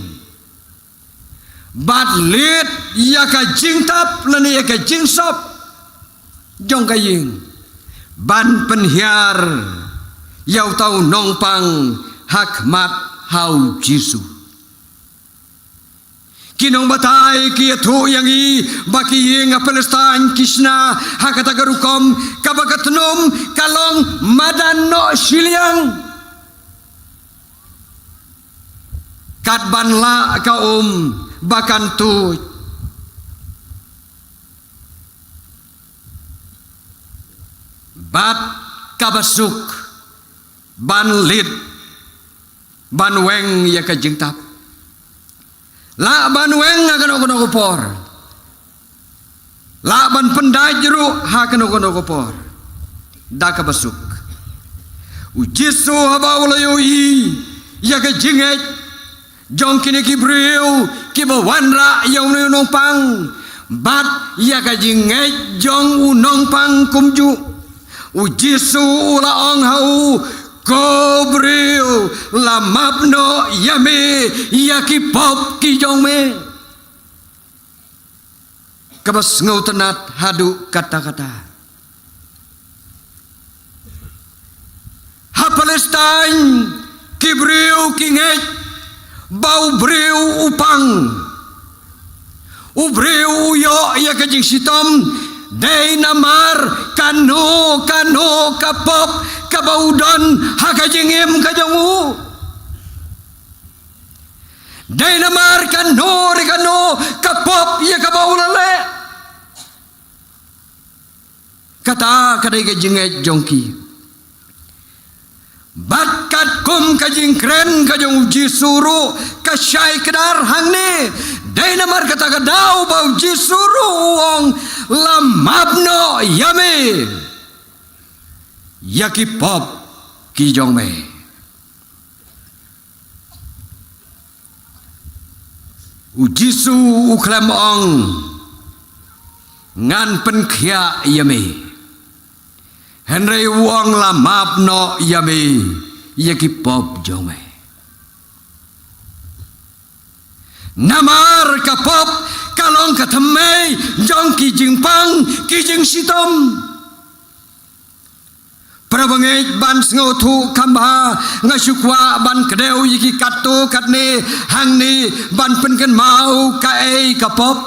bat lit yaka jingtap lani yaka jingsop jong kaying ban penhiar yau tau nongpang hakmat hau Jisu kinong batai kia thu yang i baki yeng Palestine kisna hakata garukom kabakatnum kalong madano shiliang kat banla kaum bakan tu bat kabasuk ban lit ban weng ya ka jingtap la ban weng akan kono kopor la ban pendai jeru ha kono kopor da ka basuk u Jisu haba ulayo i ya ka jinget jong kini kibreu ki bawanra yang nong pang bat ya ka jinget jong u nong pang kumju u Jisu ula ong hau Kobreu la mapno yame yaki pop ki jong me kabas ngau tenat hadu kata-kata ha Palestine kibreu kinget bau breu upang ubreu yo ya kajing sitom dei namar kano kapop kabaudon hakajingim kajongu dei namar kano kapop ya kabaulale kata kadai kajinge jongki bakat kum kajing kren kajong Jisuru kasyai kedar hangne dei namar kata kadau bau Jisuru wong lamabno yame yaki pop ki jong me u Jisu u klem ong ngan pen khia yame Henry wong la map no yame yaki pop jong me namar ka pop kalong ka thame jong ki jingpang ki jing sitom prabangai ban ngau thu kamba ngasukwa ban kedeu yiki katu katne hangni ban penken mau ka ei ka pop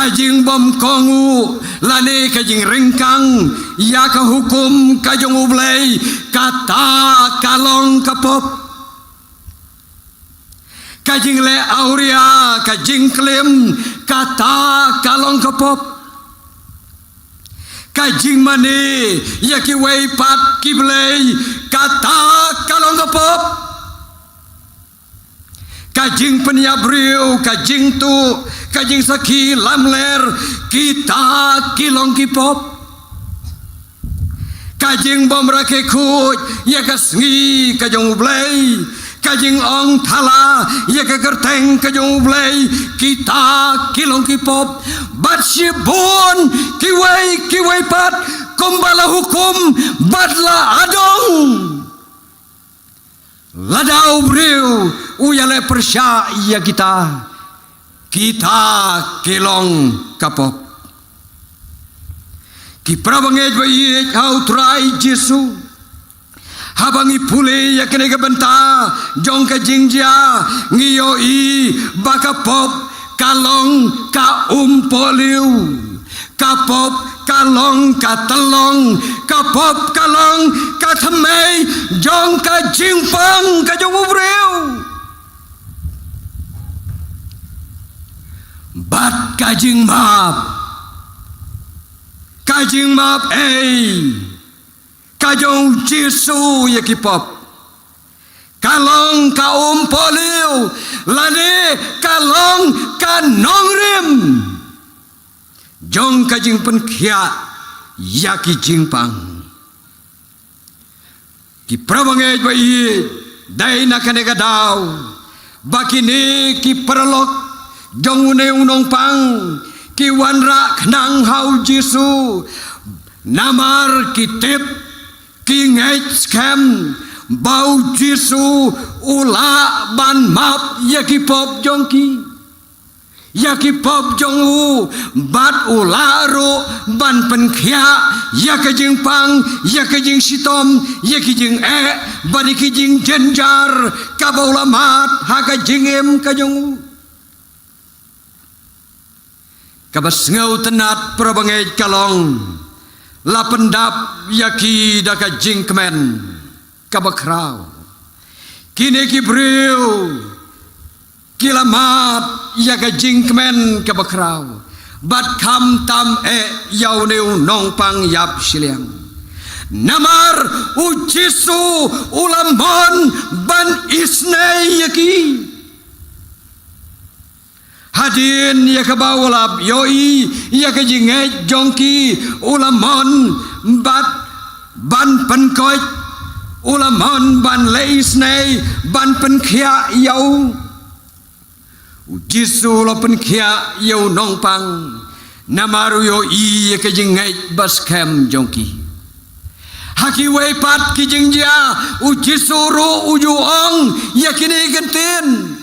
kajing bom kongu lane kajing rengkang ya ka hukum kajong ublay kata kalong kapop kajing le auria kajing klim kata kalong kapop kajing mane ya ki wei pat kiblay kata kalong kapop kajing penyabriu kajing tu kajing saki lamler kita kilong kipop kajing bom rakekut ya kasngi kajong ublay kajing ong thala ya ka gerteng kajong ublay kita kilong kipop bat sibun kiwai pat kumbala hukum batla adong ladau briu uyale persya ya kita kilong kapop ki prabangej bayi hau trai Jesu habangi pule ya kene ka benta jong ka jingja ngiyo i bakapop kalong ka umpoliu kapop kalong ka telong kapop kalong ka thamei jong ka jingpang ka jong ubreu bat kajing map kajong Jesu ya kipop kalong ka umpoliu lane kalong ka nongrim jong kajing penkia ya ki jingpang ki prabangej bayi dai na kanega daw bakini ki perlok jong une unong pang ki wanra khnang hau Jesu namar kitip ki ngej scam bau Jesu ula ban map ya ki pop jongki ya ki pop jong u bat ularo ban penkhia ya ka jing pang ya ka jing sitom ya ki jing ban ki jing jenjar ka baulamat ha ka jingem ka jong u kabas ngau tenat probangej kalong lapendap yaki daka jingkmen kabakrau kini ki breu kilamat yaka jingkmen kabakrau bat kam tam yau neu nongpang yap siliang namar u Jesu ulamon ban isnei yaki hadin ya kabawalap yoi ya kajingai jongki ulamon bat ban penkoit ulamon ban leisnei ban penkhia yau Jesu lo penkhia yau nongpang namaru yoi ya kajingai baskem jongki haki wepat kijingja Jesu ro ujuong ya kini gentin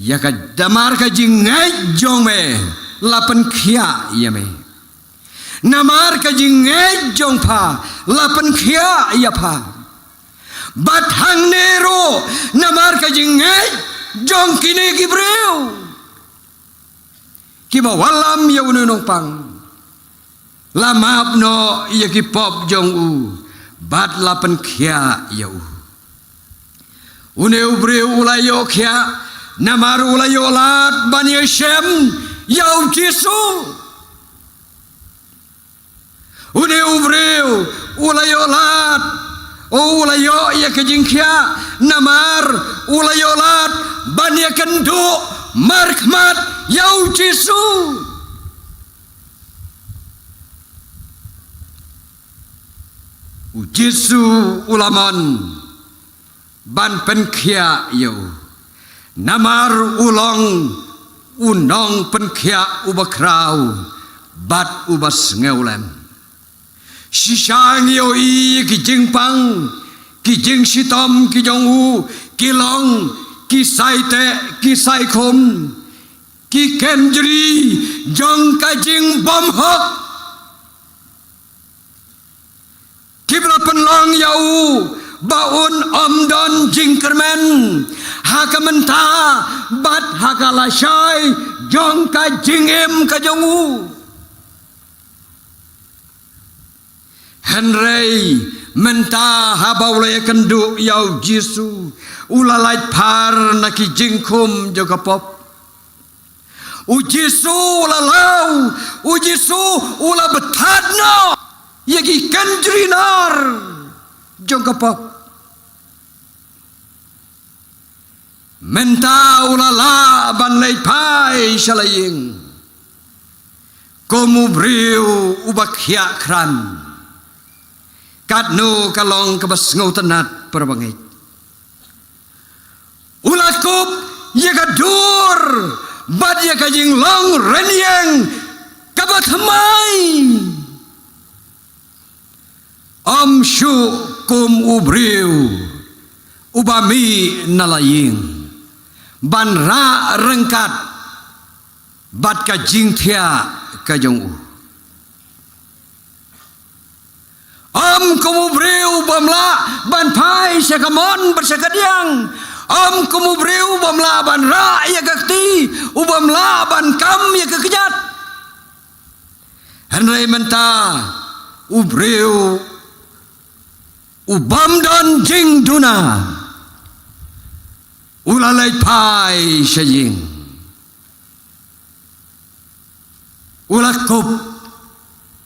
ya ka damar ka jingai jongme lapen khia yame namar ka jingai jongpa lapen khia yapa bat hang nero namar ka jingai jong kini kibreu kiba walam ya unung pang lamap no ya ki pop jong u bat lapen khia ya u uneu breu ulayo khia namar ulayolat bani Hashem yau Jesu une ubreu ulayolat ulayo ya kejingkia namar ulayolat bani kendu markmat yau Jesu Jesu ulamon ban penkia yau namar ulong unong penkhia ubakrau bat ubas ngeulem sisang yoi kijing pang kijing sitom kijong u kilong kisaite kisai khom ki kenjri jong kajing bom hok kibla penlong yau baun omdon jingkermen hakamenta bat hakalashai jong ka jingem ka jongu Henry menta habaulay kendu yau Jisu ulalai par naki jingkum jo kapop Ujisu ulalau Ujisu ula betadno yagi kanjrinar jong kapop Menta ulala ban lay pai shalaying Komubriu ubakya kran Kadno kalong kabas ngautanat perabangit Ulakup yagadur Bad yakajing long renyang kabathamay Syu kum ubriu Ubami nalaying Banra rengkat Bat kajing thia kajong u kumubriu bamla ban pai syakamon bersakadiang kumubriu bamla ban ra ya kakti ubamla ban kam ya kekejat Henry menta ubriu ubam don jing duna ulalai pai syajing ulakup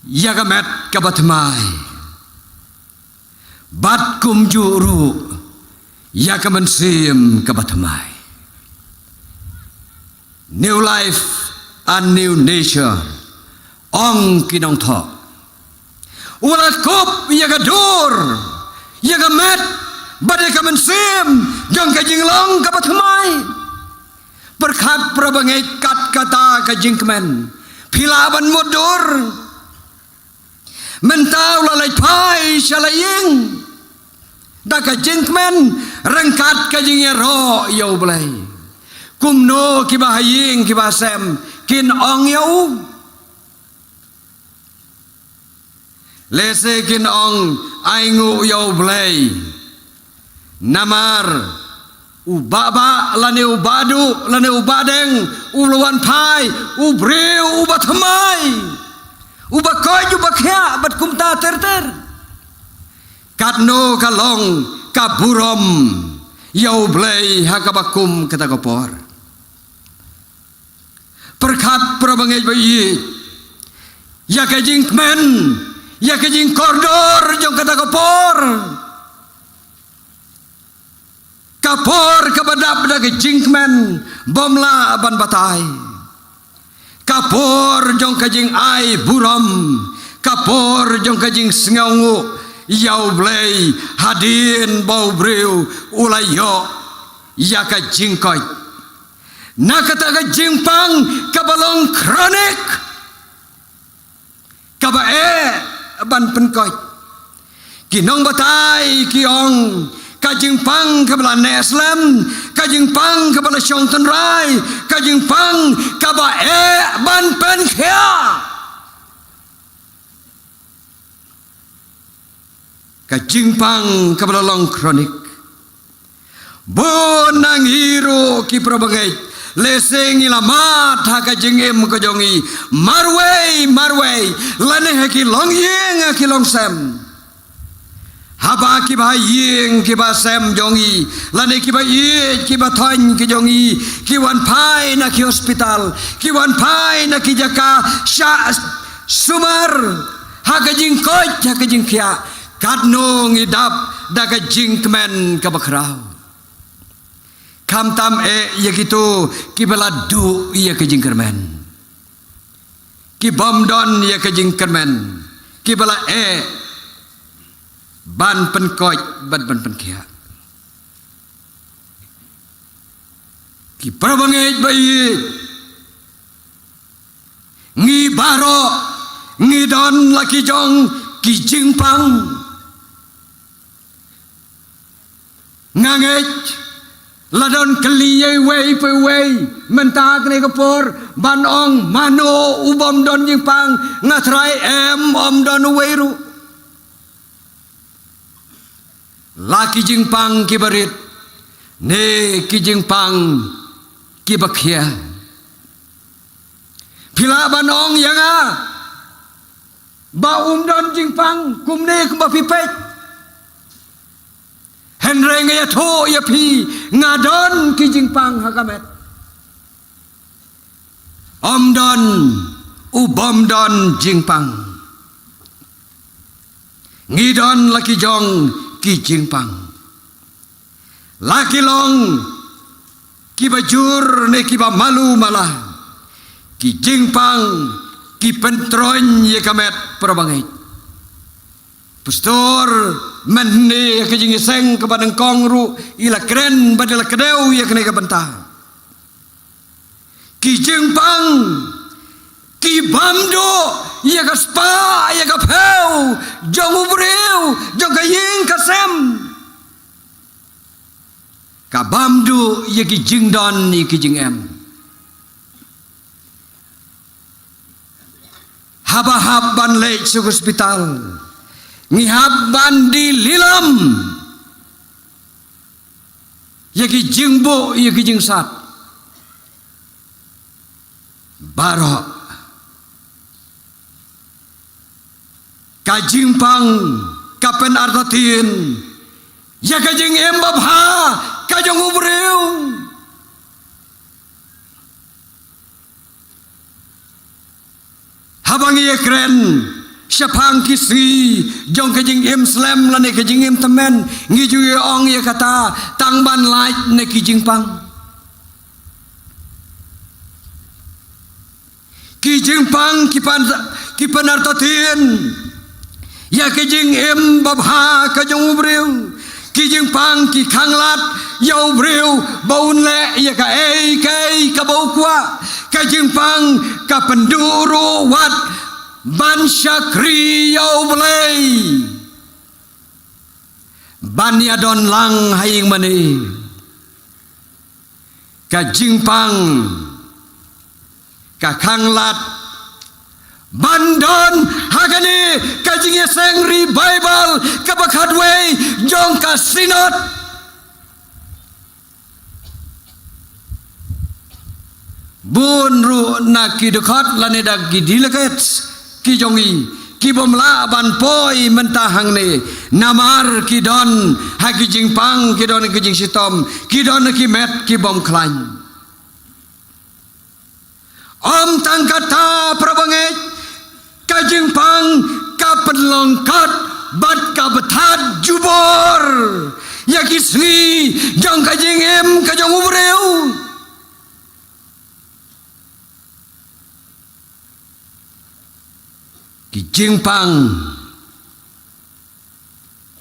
yagamet kabatmai Bat kum juru yakamansim kabatmai New life and new nature ong kinong tho ulakup yagadur yagamet bat yakamansim jong kajing long kabatmai berkat prabangai kat kata kajing kemen pilaban mudur mentau lalai pai shalaying daka jingkmen rengkat kajingnya ro yau belai kumno kibahaying kibasem kin ong yau lese kin ong aingu yau belai namar ubaba lane ubadu lane ubadeng uluan pai ubriu ubathamai Ubakoy ubakya bat kumta terter Kadno kalong kaburom Yau blay hakabakum katagopor Perkat perabangay bayi Yakajing kmen Yakajing kordor jong katagopor Kapor kabadap dagi jingkmen Bomla ban batay Kapor jong kajing ai buram Kapor jong kajing sengaungu Yau blay hadin bau breu ulayo Yaka jingkoy Nakataga jingpang kabalong kronik Kabae ban penkoy Kinong batay kiong Kajing pang kabala Neslam Kajing pang kabala Syongton Rai Kajing pang kabae ban pen kya Kajing pang kabala long kronik Bonang hiro ki prabangai Leseng ilamat ha kajing em kajongi Marway Lane haki long yeng haki long sem Haba kiba ying kiba sem jongi lane kiba ye kiba thon ki jongi kiwan pai na ki hospital kiwan pai na ki jaka sha sumar hakajing koi hakajing kya kadno ngidap daga jingkmen kabakrau kam tam yakitu kibala du ya kajing kermen kibam don ya kajing kermen kibala ban penkoj ban penkia ki prabangej bayi ngi baro ngi don laki jong ki jingpang ngangej ladon keliyai wei pe wei menta kene kapor ban ong mano ubom don jingpang ngatrai om don weiru Laki jingpang kibarit ne ki jing pang ki bakhia phila banong yanga ba don jing pang kum ne kum ba pipet henre nge tho ya phi ngadon ki jing pang hakamet don ubom don jing pang ngidon laki jong ki jing pang laki long ki bajur ne ki ba malu malah ki jing pang ki pentron ye kamet prabangai pastor manne ke jing seng ke badang kong ru ila kren badala kedeu ye kene ke bentah ki jing pang ki bamdo ye ka spa ye ka peu jong ubreu jong ka ying ka sem ka bamdu ye ki jing don ni ki jing em haba ban le su hospital ngi ban di lilam ye ki jing bo ye ki jing sat baro ka jing pang ka pen artotin ya ka jing em babha ka jong ubreu habang ye kren syapang kisri jong ka jing em slam la ne ka jing em temen ngi ju ye ong ye kata tang ban light ne ki jing pang ki jing pang ki pan artotin ya ki jing em babha ka jong ubreu ki jing pang ki khanglat yau breu baun le ya ka ei kai ka bau kwa ka jing pang ka penduru wat ban syakri yau blei ban ya don lang haing mani ka jing pang ka khanglat bandon hagani kajing seng revival kabakadwe jong ka sinot bun ru na ki dekat lane dak gidilaket ki jongi ki bomla ban poi mentahang ne namar ki don hagi jing pang ki don ki jing sitom ki don ki met ki bom klan om tangkata prabangai kajing pang kapan longkat bat kabetat jubor ya kisni jong kajing em kajong ubreu kijing pang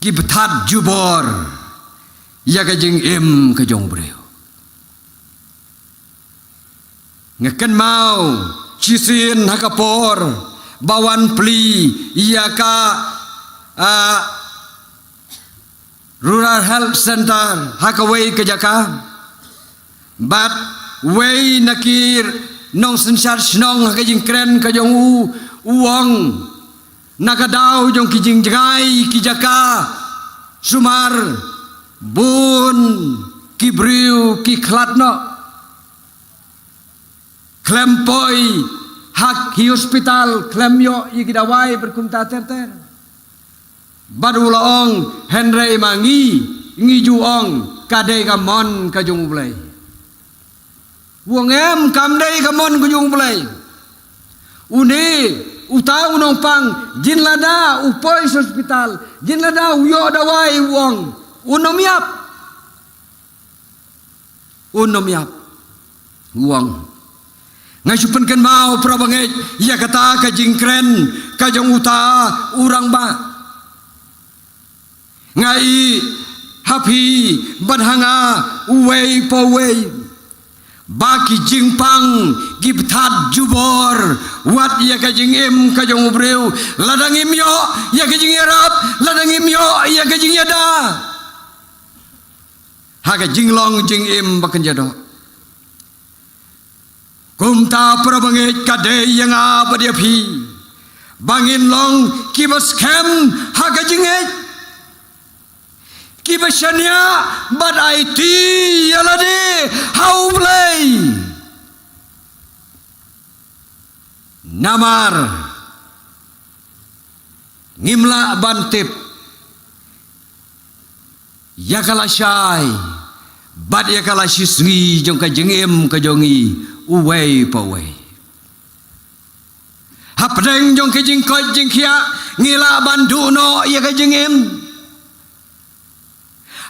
kibetat jubor ya kajing em kajong ubreu ngeken mau cisin hakapor bawan pli ia ka rural health center hakaway ke jaka bat way nakir nong sensar snong hakajing kren kajong uang nakadaw jong kijing jgai kijaka sumar bun kibriu ki klatno klempoi hak hi hospital klemyo yigidawai berkumta terter badulaong henry mangi ngi juong kadai kamon kajung blai wong em kamdai kamon kajung blai une uta unong pang jinlada upoi hospital jinlada uyo dawai wong unom yap wong ngai supen kan mau prabangai ya kata ka jingkren ka jong uta urang ba ngai happy badhanga uwei powei baki jingpang gibtat jubor wat ya ka jing em ka jong ubreu ladang im yo ya ka jing yarap ladang im yo ya ka jing yada ha ka jinglong jing em bakan jado kumta prabangai kadai yang apa dia pi bangin long kibas kem haga jingai Kibasanya bad IT yalade haublay namar ngimla bantip yakala syai bad yakala sisri jong ka jengem ka jongi uwei pawei hapdeng jong ka jingkot jingkia ngila banduno ya ka jengem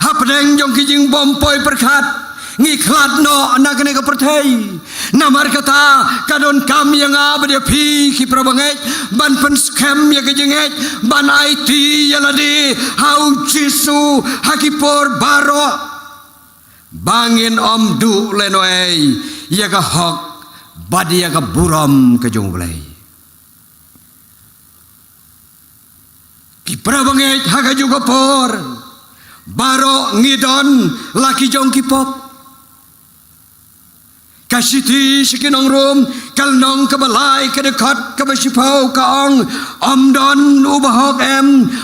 hapdeng jong ki jing bompoi perkat ngiklat no anak ni ka perthai namar kata kadon kam yang abade pi ki prabangai ban pen scam ya ka jinget ban IT yalade hau jisu hakipor baro bangin om du lenoei ya ka hok badi ya ka buram ka jonglei ki prabangai haga juga por baro ngidon laki jong kipop kasiti sikinong rum kalnong kabalai kadekat kabasipau kaong omdon ubahok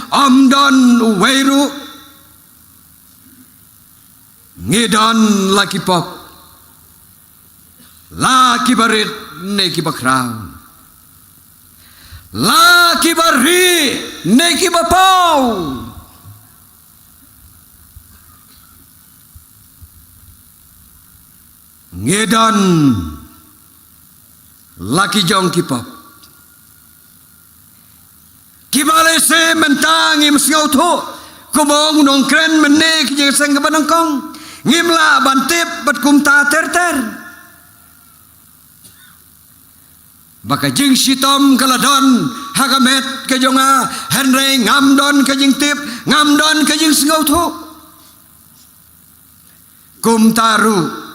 omdon uweiru ngidon laki pop laki barit neki bakrau laki bari neki bapau ngedon laki jong kipop kibale se mentangi msiau tho kumong nong kren menne ki jeng seng banang kong ngimla bantip bat kumta ter baka jing sitom kaladon hagamet ke jonga henry ngamdon ke jing tip ngamdon ke jing sengau tho kumtaru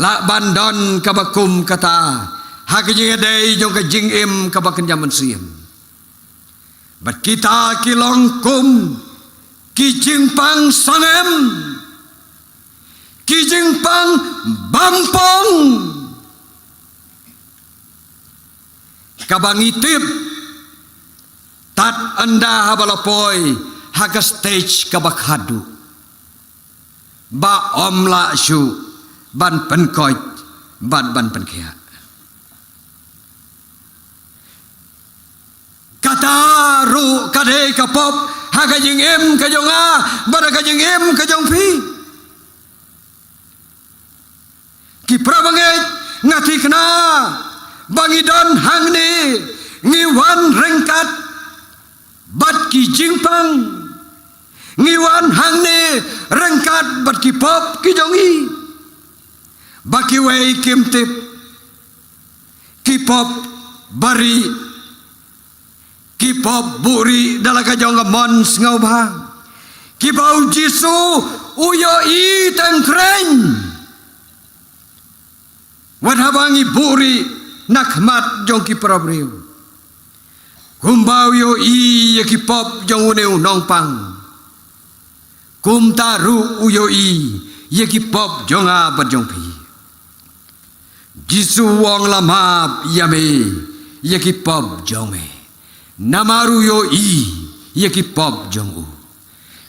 la bandon kabakum kata hakijing dei jong ka jing im kabaken jaman siem bat kita kilong kum kijing pang sangem kijing pang bampong kabangitip tat anda habalapoi haga stage kabakhadu ba omla syu ban penkoi ban penkia kata ru kade kapop haga jing em ka jonga bara ka jing em ka jong phi ki prabangai ngati kena bangidon hangni ngiwan rengkat bat ki jingpang ngiwan hangni rengkat bat ki pop ki jongi baki wei kimtip kipop bari kipop buri dalaga jonga mons ngau bang kibau jisu uyo i tengkreng wadhabangi buri nakmat jong ki prabriu kumbau yo i kipop jong uneu nongpang kumtaru uyo i kipop jonga bat jong pi Jisu wong lamap yame yaki pop jome namaru yo i yaki pop jongu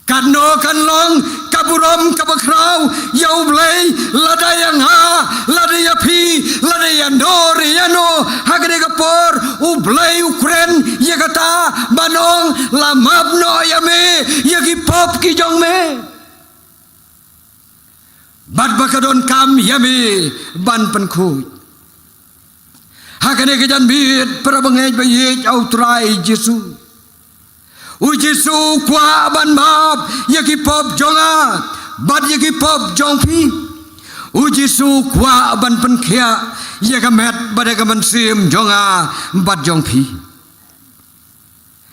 kano kanlong kaburom kabakrau yau blay ladayang ha ladaya pi ladaya dore yano hagre kapor ublay ukren yakata banong lamap no yame yaki pop ki jongme bat bakadon kam yame ban penkut hakane kejan bit prabangai bayit autrai Jesu u Jesu kwa ban map yaki pop jonga bat yaki pop jongpi u Jesu kwa ban penkia yakamet badaka mansim jonga bat jongpi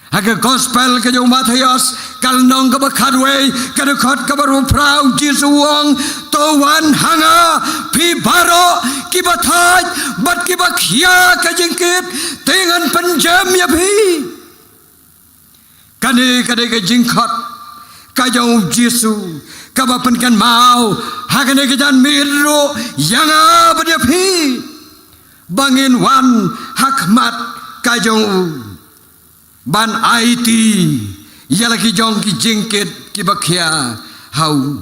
haga gospel ke jong Matius kalnong ka bakhadwe kadakot ka baru prau Jesu wong towan hanga pi baro kibathaj bat kibakhia ka jingkit tengan penjam ya pi kane ka jingkot ka jong Jesu ka bapen kan mau hagane ka jan mirro yanga badya pi bangin wan hakmat ka jong ban IT yalaki jong ki jingkit ki bakhia hau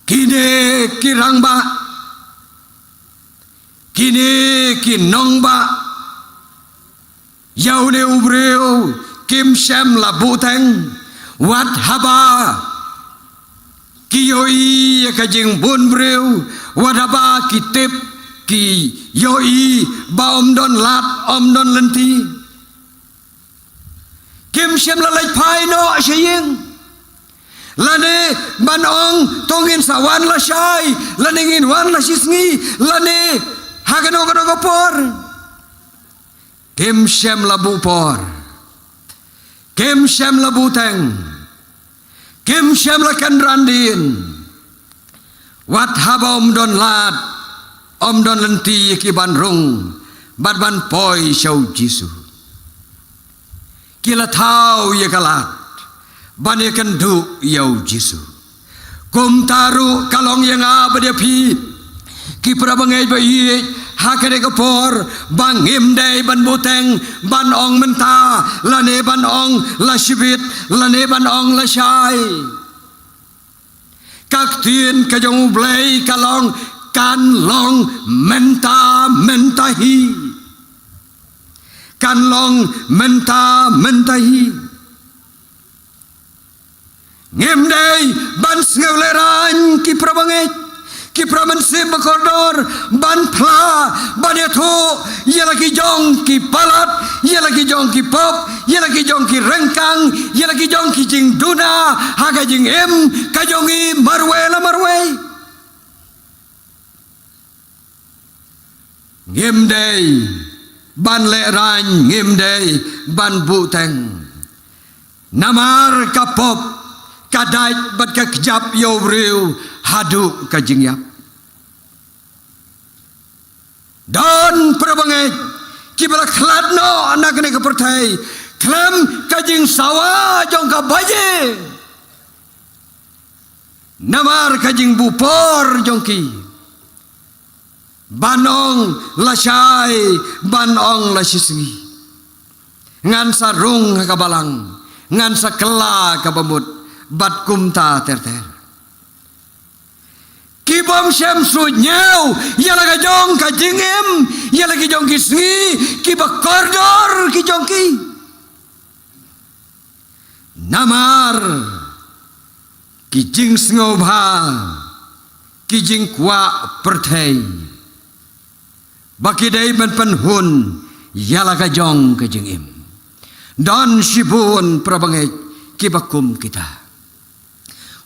kine ki rangba kine ki nongba yaune ubreu kim shem la buteng wat haba ki yoi ka jing bun breu wat haba ki tip ki yoi ba om don lat om don lenti kim shem la lai phai no shaying lane ban ong tongin sawan la shai lane ngin wan la shisngi lane hagano gano gopor kim shem la bu por kim shem la bu teng kim shem la kan randin wat haba om don lat om don lenti ki ban rung bat ban poi shau jisu kila thau ye kalat bane kan du yau jisu kum taru kalong yang abade pi ki prabangai bayi hakare kapor bang imdai ban buteng ban ong menta lane ban ong la shibit lane ban ong la shai kak tin ka jong blai kalong kan long menta mentahi kan long menta mentahi ngimdai ban ngeleran ki prabangai ki pramansim bakordor ban phla ban etho yela ki jong ki palat yela ki jong ki pop yela ki jong ki rengkang yela ki jong ki jing duna haga jing em ka jongi marwe la marwe ngimdai ban le ran ngimdai ban buteng namar kapop kadait bat ka kjap yo breu hadu ka jingyap dan prabangai kibala khladno anak ne ka perthai klam ka jing sawa jong ka baje namar ka jing bupor jong ki banong lasai banong lasisngi ngan sarung ka balang ngan sakela ka bamut bat kumta terter kibom shem su nyau yala ka jong ka jingem yala ki jong ki sngi ki ba kordor ki jong ki namar ki jing sngo bha ki jing kwa perthai baki dai ban pan hun yala ka jong ka jingem dan shibun prabangai ki bakum kita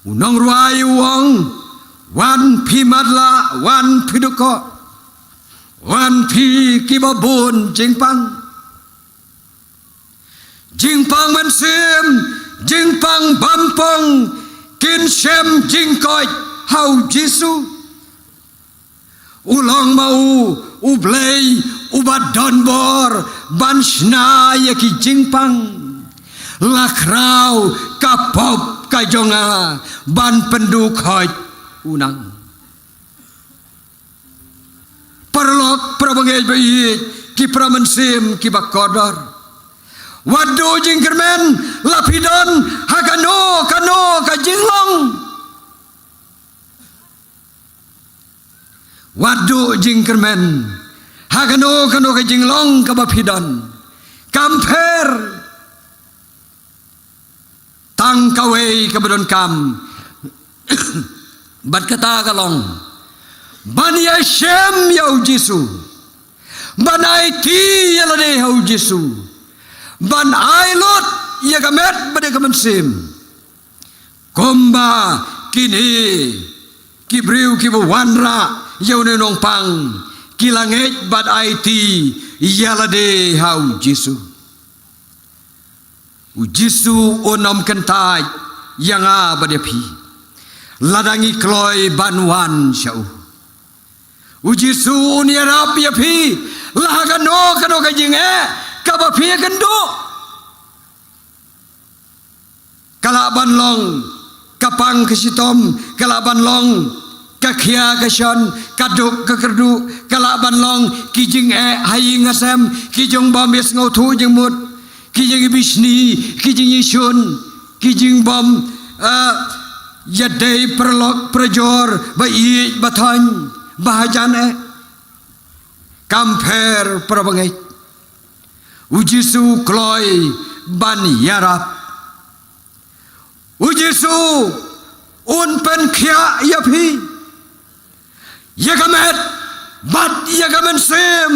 unong ruai wong wan pi madla wan pi duko wan pi kibabun jingpang mansim jingpang bampong kin shem jingkoi hau jisu ulang mau ublei ubat donbor ban shna yaki jingpang lakrau kapop kajonga ban penduk hoj unang perlok prabangai bayi ki pramansim ki bakodor wadu jingkermen lapidon hakano kano kajinglong wadu jingkermen hakano kano kajinglong kabapidon kamper tang kawai kabadon kam bat kata kalong ban yashem yau jisu ban aiti yalade hau jisu ban ailot yagamet bade kamansim komba kini kibriu kibu wanra yaune nong pang kilanget bat aiti yalade hau jisu Ujisu onom kentai yang abadepi ladangi kloi banwan syau ujisu uniarap yapi lahagano kano kajinge kabapi kendo kalaban long kapang kesitom kalaban long kakia kasion kaduk kekerdu kalaban long kijing haying asem kijong bamis ngau thu jengmut kijing bisni kijing isun kijing bom yadai perlok prajor bayi batan bahajan kamper prabangai ujisu kloi ban yarap ujisu un pen khia yapi yagamet bat yagamen sem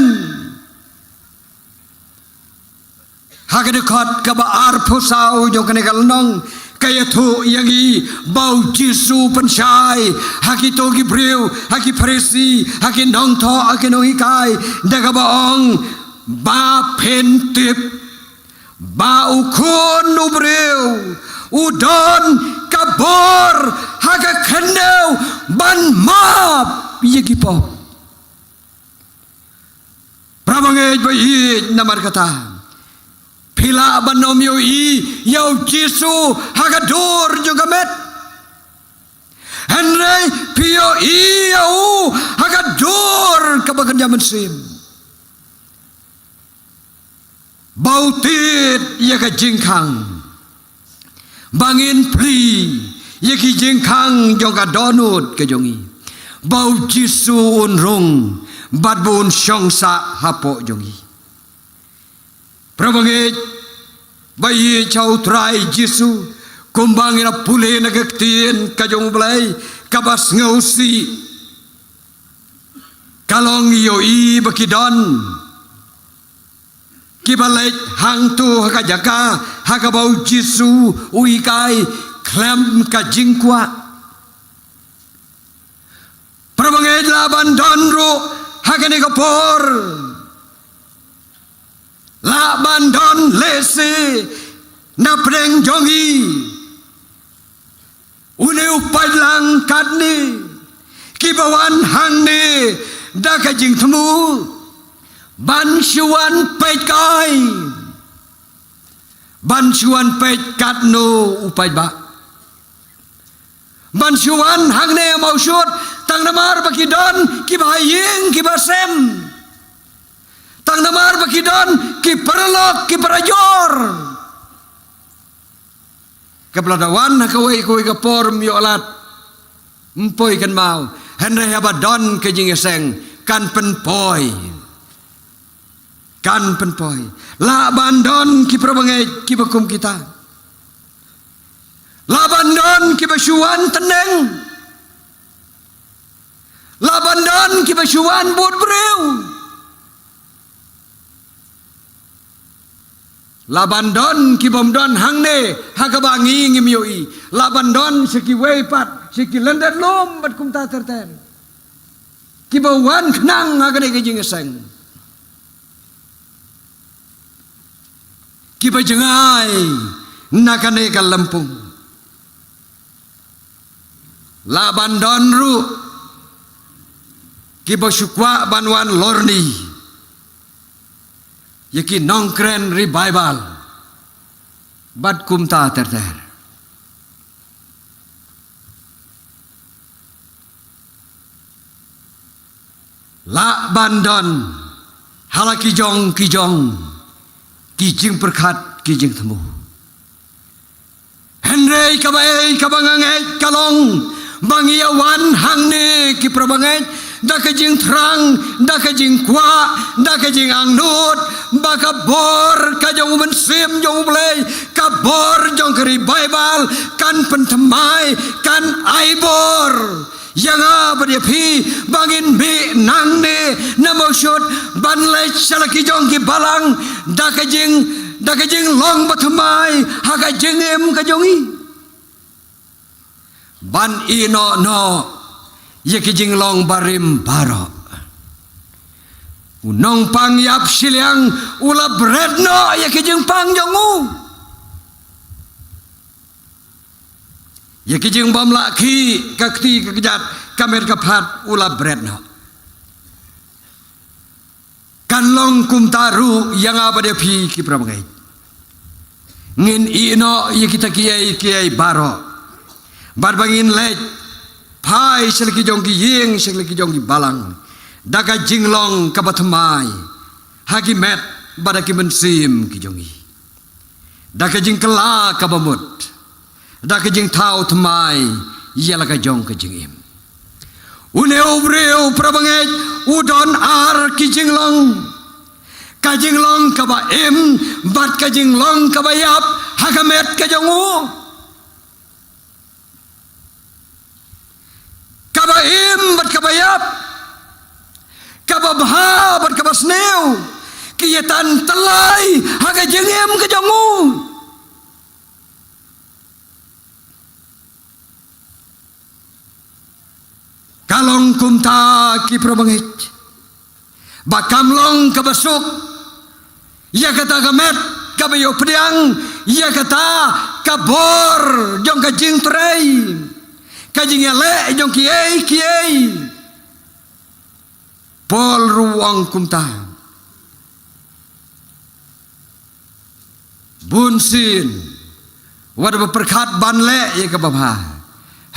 hagadekat kaba arpusau jokane kalnong kaya tu yangi bau jisu pensyai haki togi breu haki parisi haki nongto haki nohikai daga baong ba pentip ba ukun ubreu udon kabor haga kendeu ban map yegi pop prabangai bayi namar kata Pila banom yo yau Jisu hagador juga met. Henry pio yau hagador kabagan zaman sim. Bautit ya ka jingkang. Bangin pli ya ki jingkang juga donut ke jongi. Bau Jisu unrung badbun syongsa hapo jongi. Prabangit bayi chau trai Jisu kumbangin pule nagaktin kajong belai kabas ngausi kalong yoi bakidon kibalai hang tu hakajaka hakabau Jisu uikai klem kajingkwa prabangit laban donru hakani kapor la bandon lese na preng jongi une upadlang kadni kibawan hangni daka jing temu ban syuan peit kai ban syuan peit kadno upay ba ban syuan hangne mau syut tang namar bakidon kibahaying kibasem tang namar bakidon ki perlok ki perajor kepladawan kawai kapor miolat empoi kan mau henry abadon ke jing eseng kan penpoi la bandon ki prabangai ki bakum kita la bandon ki basuan teneng la bandon ki basuan bud breu Labandon kibomdon hangne hagabangi ngimioi labandon seki weipat seki lendat lom bat kumta terten kibawan knang hagane gejing eseng kibajengai nakane kalampung labandon ru kibasukwa banwan lorni Yaki nongkren revival bad kumta terter la bandon halaki kijong kijing perkat kijing temu Henry kabai kabangangai kalong bangiawan hangne ki prabangai dakajing terang dakajing kwa dakajing angnut bakabor kajong mensim jong belai kabor jong keri Bible kan pentemai kan aibor yang apa dia pi bangin bi nangne namosyut banlai salaki jong ki balang dakajing long batamai hakajing em kajongi ban ino no yaki jing long barim baro unong pang yap siliang ula bredno yaki jing pang jongu yaki jing bom laki kakti kekejat kamer kaphat ula bredno kan long kumtaru yang apa dia pi ki prabangai ngin ino yaki takiyai baro barbangin lej pai seleki jongki ying seleki jongki balang daga jinglong kabatamai hagi met badaki mensim ki jongi da ka jing kala ka bamut da ka jing thau thmai yala ka jong ka jing im uneu breu prabangej udon ar ki jing long ka jing long ka ba im bat ka jing long ka ba yap hagamet ka jong u ka ba im bat ka ba yap ka ba bha bat ka ba sneu kiyatan telai haga jing im ka jong u kalong kumta ki prabangit bakam long kabasuk ya kata gamet kabayo pediang ya kata kabor jong kajing tray kajing ele jong kiai pol ruang kumta bunsin wada berkat banle ya kababha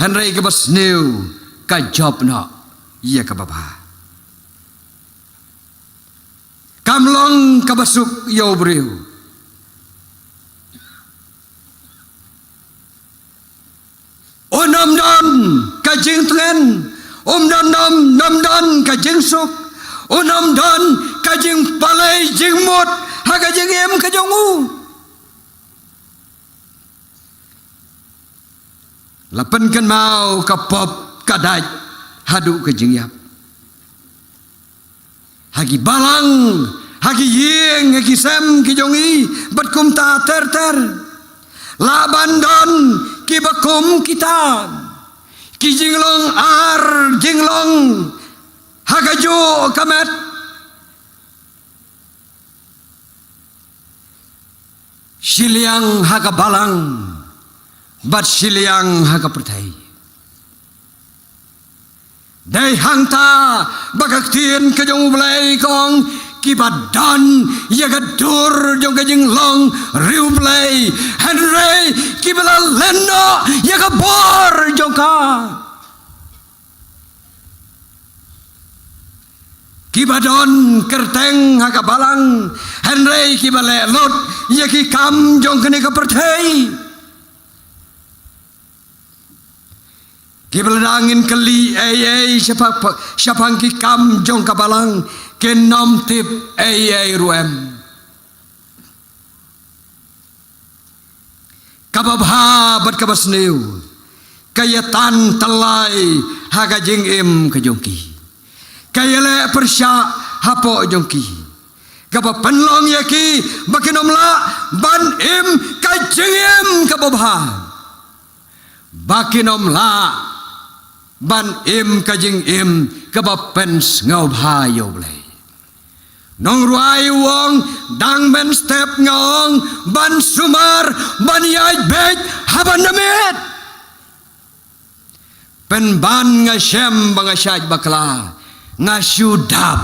henry kabasneu ka job no iya ka baba kamlong ka basuk yo breu onam don ka jing tlen nam don ka jing suk onam don ka jing palai jing mot ha ka jing em ka jong u lapan kan mau ka pop kadaj hadu ke jingyap hagi balang hagi yeng hagi sem ki jongi bat kumta ter la bandon ki bakum kita ki jinglong ar jinglong hagajo kamet siliang haga balang bat siliang haga pertai Dai hangta bagaktien ke jong blai kong kibadan ya gadur jong kajing long riu blai henry kibala leno ya gabor jong ka kibadon kerteng haga balang henry kibale lot ya ki kam jong kene ka perthai Kibeladangin keli siapang ki kam jong kabalang kenom tip ruem kababha bat kabasneu kayatan telai haga jing im ke jongki kayale persya hapo jongki kaba penlong yaki bakinom la ban im ka jing im kababha bakinom la ban im kajing im kabapens ngau bhayo blai nong ruai wong dang ben step ngong ban sumar ban yai bet haban namit pen ban ngasem bangasaj bakla ngasudap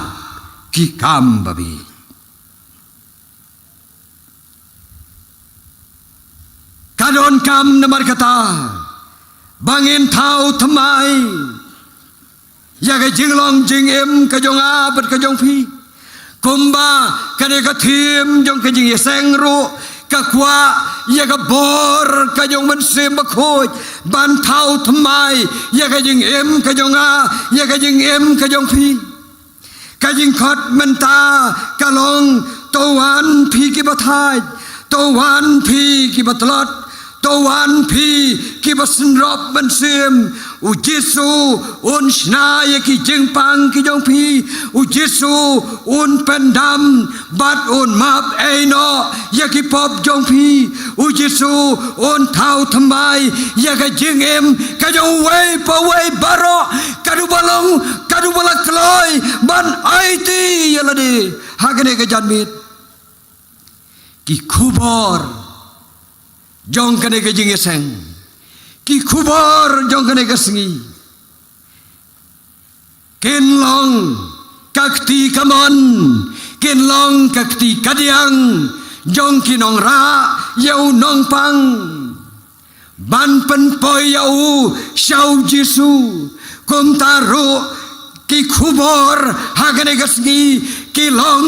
kikam babi kadon kam namar kata bangin thau thamai ya ga jinglong jing em ka jong a bat ka jong phi kumba kane ka thim jong ka jing seng ru ka kwa ya ga bor ka jong man sim ba khoj ban thau thamai ya ga jing em ka jong a ya ga jing em ka jong phi ka jing khot man ta ka long to wan phi ki ba thai to wan phi ki ba tlot Tuan pi kibasen rob bensim u Jesu un shna ye ki jengpang ki jong pi u Jesu un pendam bat un map eno ye ki pop jong pi u Jesu un thau thamai ye ka jeng em ka jong wei pa wei baro kadu balak kloi ban aiti yeladi hagane ka janmit ki khubor jong kane ke jing seng ki khubor jong kane ke sengi ken long kakti kamon ken long kakti kadiang jong ki nong ra yau nong pang ban pen poi yau shau Jesu kum taru ki khubor hagane ke sengi ki long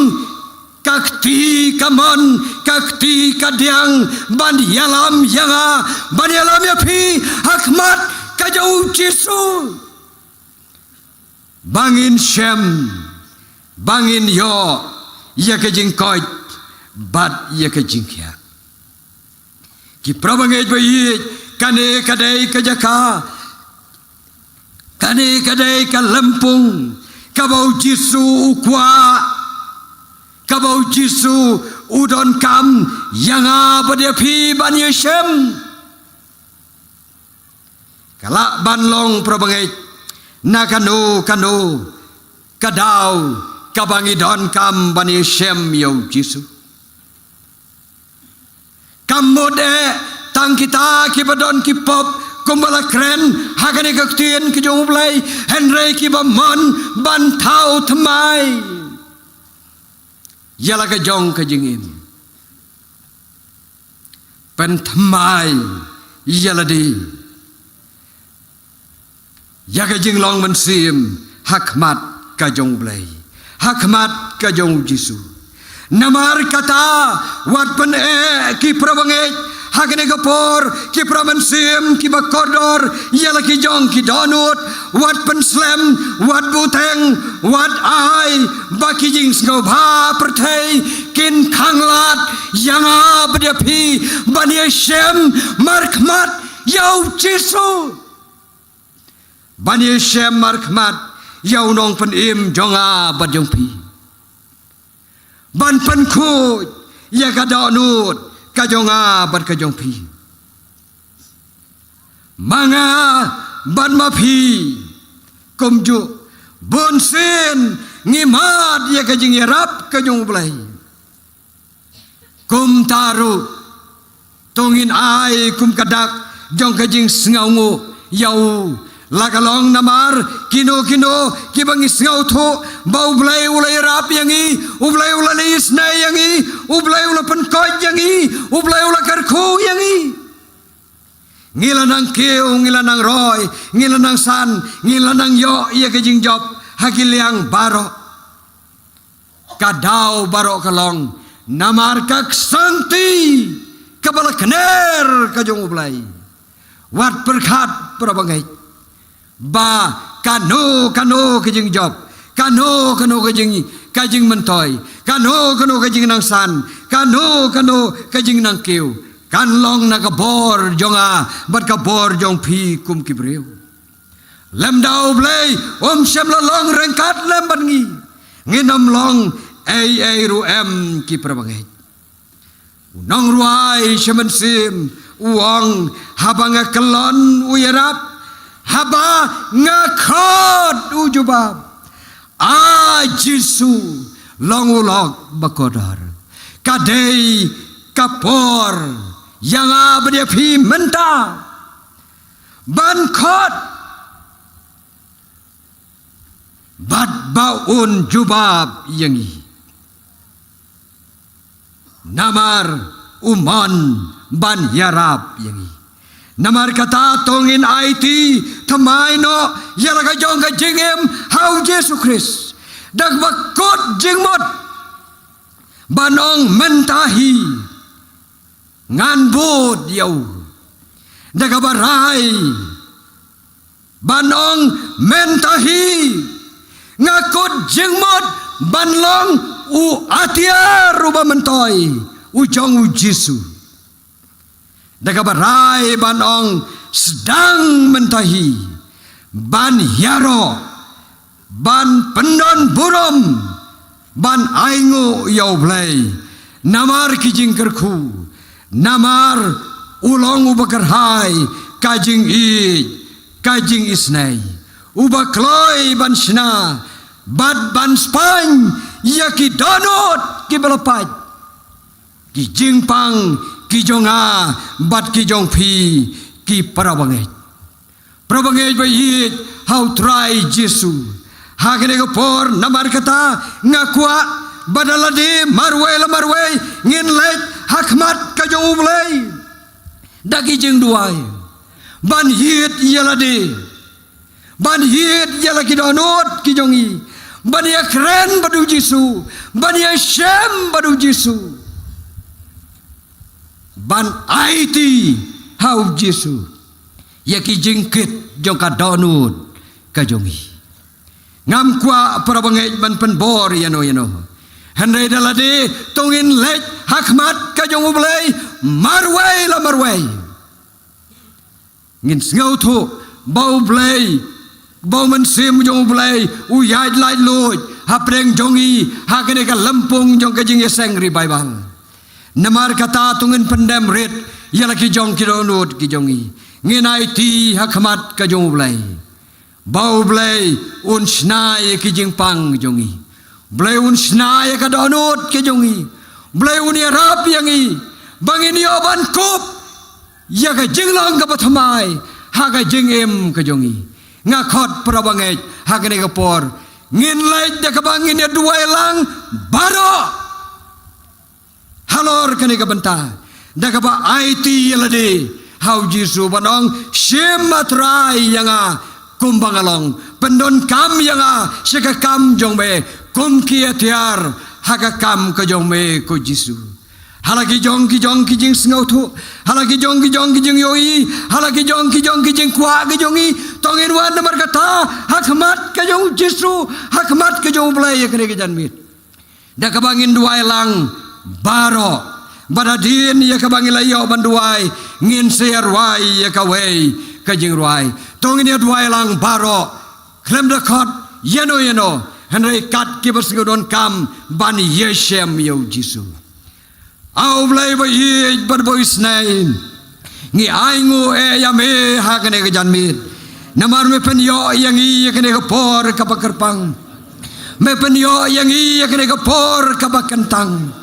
kakti kamon kakti kadiang ban yalam yanga ban yalam ya pi hakmat kajau Yesu bangin Shem bangin yo ya kajing koit bat ya kajing kya ki prabangai bayi kane kadai kajaka kane kadai ka Lampung kabau Yesu ukwa kabau Yesu udon kam yanga pada pi ban Shem kala ban long prabangai na kanu kadau kabangi don kam ban Shem yo Yesu kamode tang kita kibadon kipop kumbala kren hakane kaktien kijong blai Henry kibamon ban thau thamai yala ka jong ka jingin pen thamai yala di yaga jing long man sim hakmat ka jong blai hakmat ka jong Yesu namar kata wat pen ki prabangai hakane kapor ki pramansim ki bakodor yala ki jong ki donut wat penslem wat buteng wat ai baki jing sngau bha perthai kin khanglat yanga badiapi bani Shem markhmat yau Yesu bani Shem markhmat yau nong pen im jonga badjong pi ban pen khu ya ka donut kajonga bat kajong pi manga ban ma pi komju bonsen ngimat ya kajing yarap kajong blai kum taru tongin ai kum kadak jong kajing sngaungu yau lakalong namar kino kibangi sngaw tho bau blai ulai rap yangi ublai ulai isnai yangi ublai ula penkoj yangi ublai ula karku yangi ngilanang keu ngilanang roy ngilanang san ngilanang yo iya kajing job hakiliang baro kadau baro kalong namar kak santi kabala kner kajong ublai wat perkhat prabangai ba kano kajing job kano kajing mentoy kano kajing nang san kano kajing nang keu kanlong na kabor jonga bat kabor jong pi kum kibreu lem dau blai Shem la long rengkat lem ban ngi nginam long ai ru em ki prabangai nong ruai shemen sim uang habanga kelon uyarap haba ngakot ujubab Yesu long ulok bakodar kadei kapor yang abdia pi menta ban khot bat baun jubab yangi namar uman ban yarab yangi namar kata tongin IT thamai no yala ka jong ka jingem hau Yesu Christ dak bakot jingmot banong mentahi ngan bud yau dak barai banong mentahi ngakot jingmot banlong u atia ruba mentoy u jong u Yesu dakabarai banong sedang mentahi ban yaro ban pendon burom ban aingo yau blai namar kijing kerku namar ulong ubakarhai kajing kajing isnai ubakloi ban shna bad ban spany yaki donut ki balapat ki jingpang ki jonga bat ki jong pi ki prabangai bayit how try Yesu hakene ko por namar kata ngakwa badalade marwe ngin lek hakmat ka jong ublai dagi jeng duai ban hit yalade ban hit yala ki donut ki jongi ban ya kren badu Yesu ban ya Shem badu Yesu ban IT hau Jesu ya ki jingkit jong ka donut ka jongi ngam kwa para bangai ban penbor yano handai dalade tongin lej hakmat ka jong ublay marway ngin ngau thu bau blay bau man sim jong ublay uyai lai loj hapreng jongi hakene ka lampung jong ka jing yeseng ri Bible namar kata tungin pendem red yala ki jong ki donut ki jongi nginai ti hakmat ka jong ublay bau blay un snai ki jing pang jongi blay un snai ka donut ki jongi blay un yarap yangi bangin yoban kup ya ka jing lang ka pathamai ha ka jing em ka jongi ngakot prabangai ha ka ne ka por ngin lai de ka bangin ya duai lang baro halor ka ne ka banta da ka ba IT yalade hau Jesu banong shematrai yanga kumbangalong pendon kam yanga shika kam jongme kum kia tiar haka kam ka jongme ko Jesu halaki jong ki jing sngau thu halaki jong ki jing yoi halaki jong ki jing kwa ki jongi tongin wan namar kata hakmat ka jong Jesu hakmat ka jong blai kene ke janmit da ka bangin duai lang baro badadin ya ka bangin layo banduai ngin ser wai ya ka wei ka jing ruai tongin ya duai lang baro klem da khot yeno hanrei kat ki basngodon kam ban yeshem yo Jesu au blai ba ye barbois nai ngi aingu ya me ha kene ke janmit namar me pen yo yang i kene ke por ka pakerpang me pen yo yang i kene ke por ka bakentang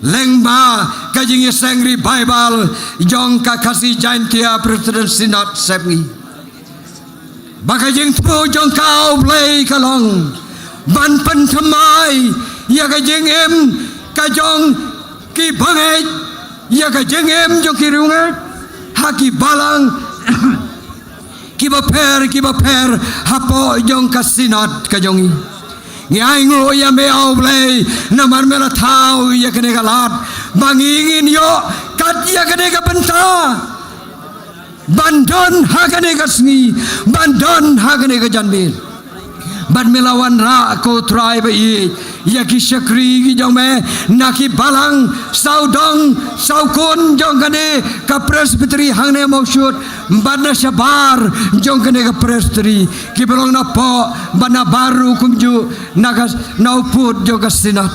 lengba kajing sengri Bible jong ka kasih jantia Presiden Sinod sepngi bakajing tu jong kau blai kalong ban pen thamai ya kajing em kajong ki bangai ya kajing em jong ki rungai haki balang kiba per hapo jong ka Sinod kajongi ngai ngo ya me au blai namar mela thau ya kene galat bangingin yo kat ya kene ka benta bandon ha kene ka sngi bandon ha kene ka janmil ban melawan ra ko try ba i ya ki shakri ki jong me naki balang saudong saukon jong kane ka presbytery hangne maksud bana sabar jong kane ka presbytery ki belong na po bana baru kumju nagas nauput jong ka Sinod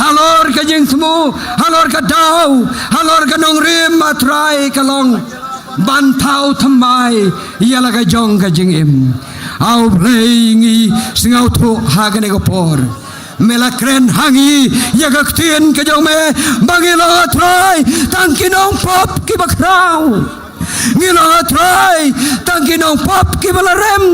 halor ka jing semu halor ka dau halor ka nong rim atrai kalong ban thau thamai yala ka jong ka jing em au blengi singau thu ha ka ne ko por mela kren hangi ya ka tien ka jong me bangila trai tangkinong pop ki bakrau ngila trai tangkinong pop ki balarem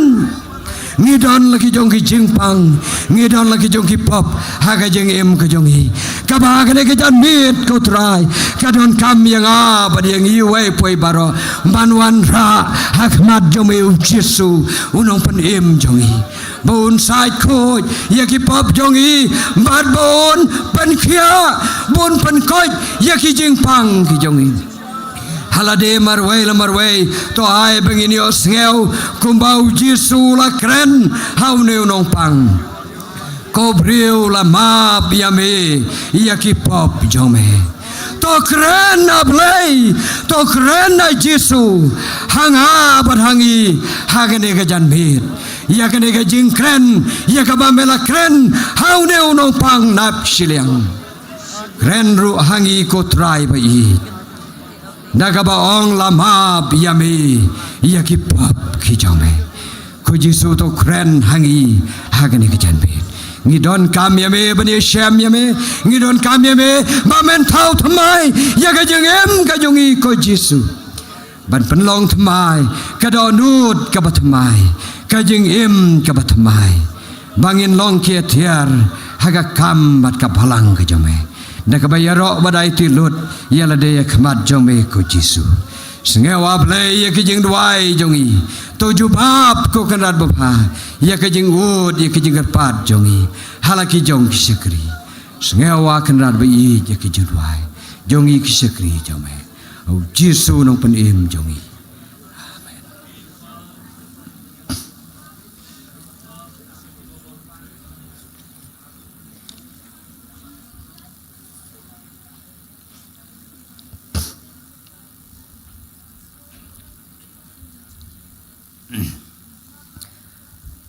ngidon lagi jong ki jingpang ngidon lagi jong ki pop ha ka jeng em ka jong hi ka ba ka ne ka jan mit ko trai ka don kam yang a ba yang i we poi baro banwan ra hakmat jong me Jesu unong pen em jong hi bon sai ko ya ki pop jong i bad bon pen khia bon pen koi ya ki jingpang ki jong hi halade marway to ai bengini osngeu kumbau Jesu la kren hau neu nong pang ko briu la ma biame ya ki pop jome to kren na blai to kren na Jesu hanga bat hangi hagane ga janbit ya kane ga jing kren ya ka ba mela kren hau neu nong pang nap siliang kren ru hangi ko trai ba i Nagaba ong lama biame ya ki pop ki jome ko Jesu to kren hangi hagani ki janbe ngidon kam yame bani shem yame ngidon kam yame ba men thau thamai ya ka jeng em ka jongi ko Jesu ban penlong thamai ka do nut ka bathamai ka jeng em ka bathamai bangin long kia tiar haga kam bat ka balang ka jome nakabayaro badai tilut yala de khmat jome ko Jesu sengewa play ya kijing duai jongi to jubab ko kanat bapha ya kijing wood ya kijing pat jongi halaki jong shikri sengewa kanat bai ya kijing duai jongi kisakri jome au Jesu nong penim jongi amen.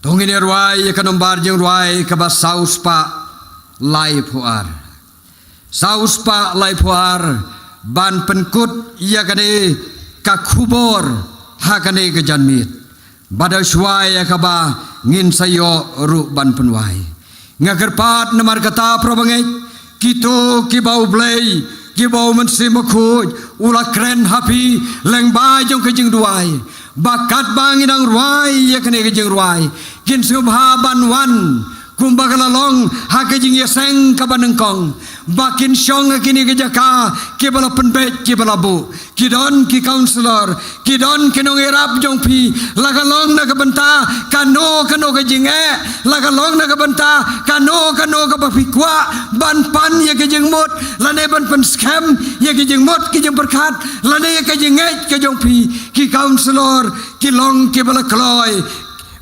Tongin ruai kanombar jeng ruai kabas saus pa lai puar. Saus pa lai puar ban penkut ia kane kakubor hakane kejanmit. Badai suai kaba ngin sayo ru ban penwai. Ngagerpat namar kata probangai kito kibau blay kibau mensimakuj ula kren happy leng bajong kejeng duai. Bakat bangin ang ruai ya kene kejeng ruai kin subhaban wan kumbagalalong hakejeng yaseng kabanengkong bakin syong kini kejaka kibala penbet kibala bu kidon ki counselor kidon kinong irap jong pi lagalong na kabenta kano kejeng lagalong na kabenta kano kapapikwa ban pan ya kejeng mut lane ban pen scam ya kejeng mut kejeng berkat lane ya kejeng kejong pi ki counselor kilong kibala kloy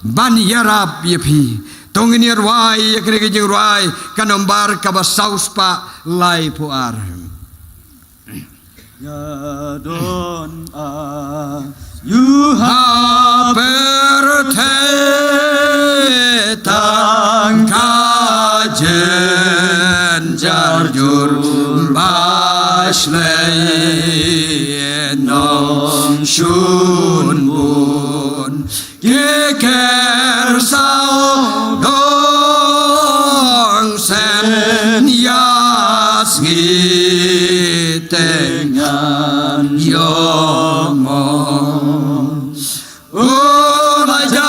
ban yarap ya pi tongin ruai ya kene kejeng ruai kanombar kabas saus pa lai puar. Ya don you have pertetang kajen jarjur baslay nong shun bun keker sao dong sen yas ngitengan yomong ulajan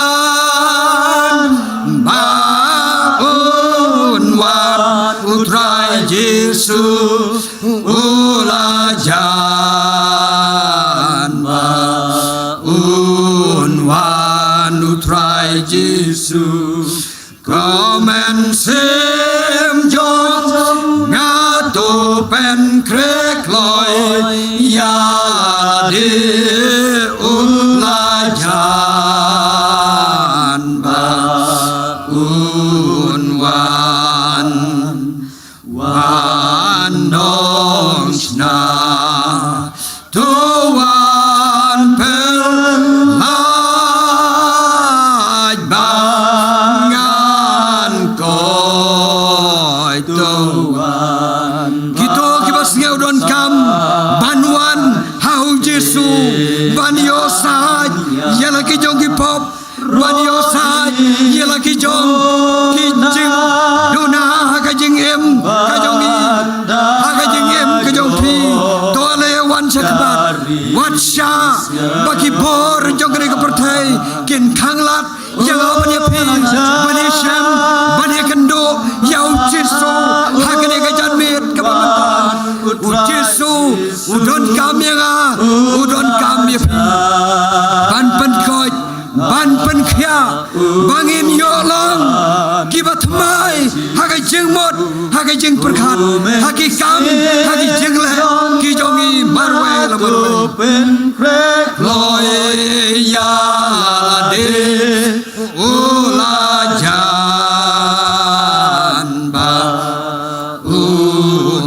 baun wan utrai Jesu ulajan baun wan utrai Jesu komen sim jong ngatu pen krek loy ya di ulajan baun wan dong sna tuan pelaj bangan koy tuan kito kibas ngeudon kam banwan hau Jesu baniosaj yala kijong kipop baniosaj yala kijong kijing dona hakajing em kajongi hakajing em kajong pi tole wan sakbat watsha baki bor jong kene kepertai kin khanglat yang abani pi bani syam bani kendo yau Jesu hakane kajanmit kapamantan Jesu udon kami udon kami ban pen koj ban pen khia bangin yolong kibat mai hakai jeng mot hakai jeng perkat haki kam haki jeng le ki jongi marwe la marwe loy ya de ulajan ba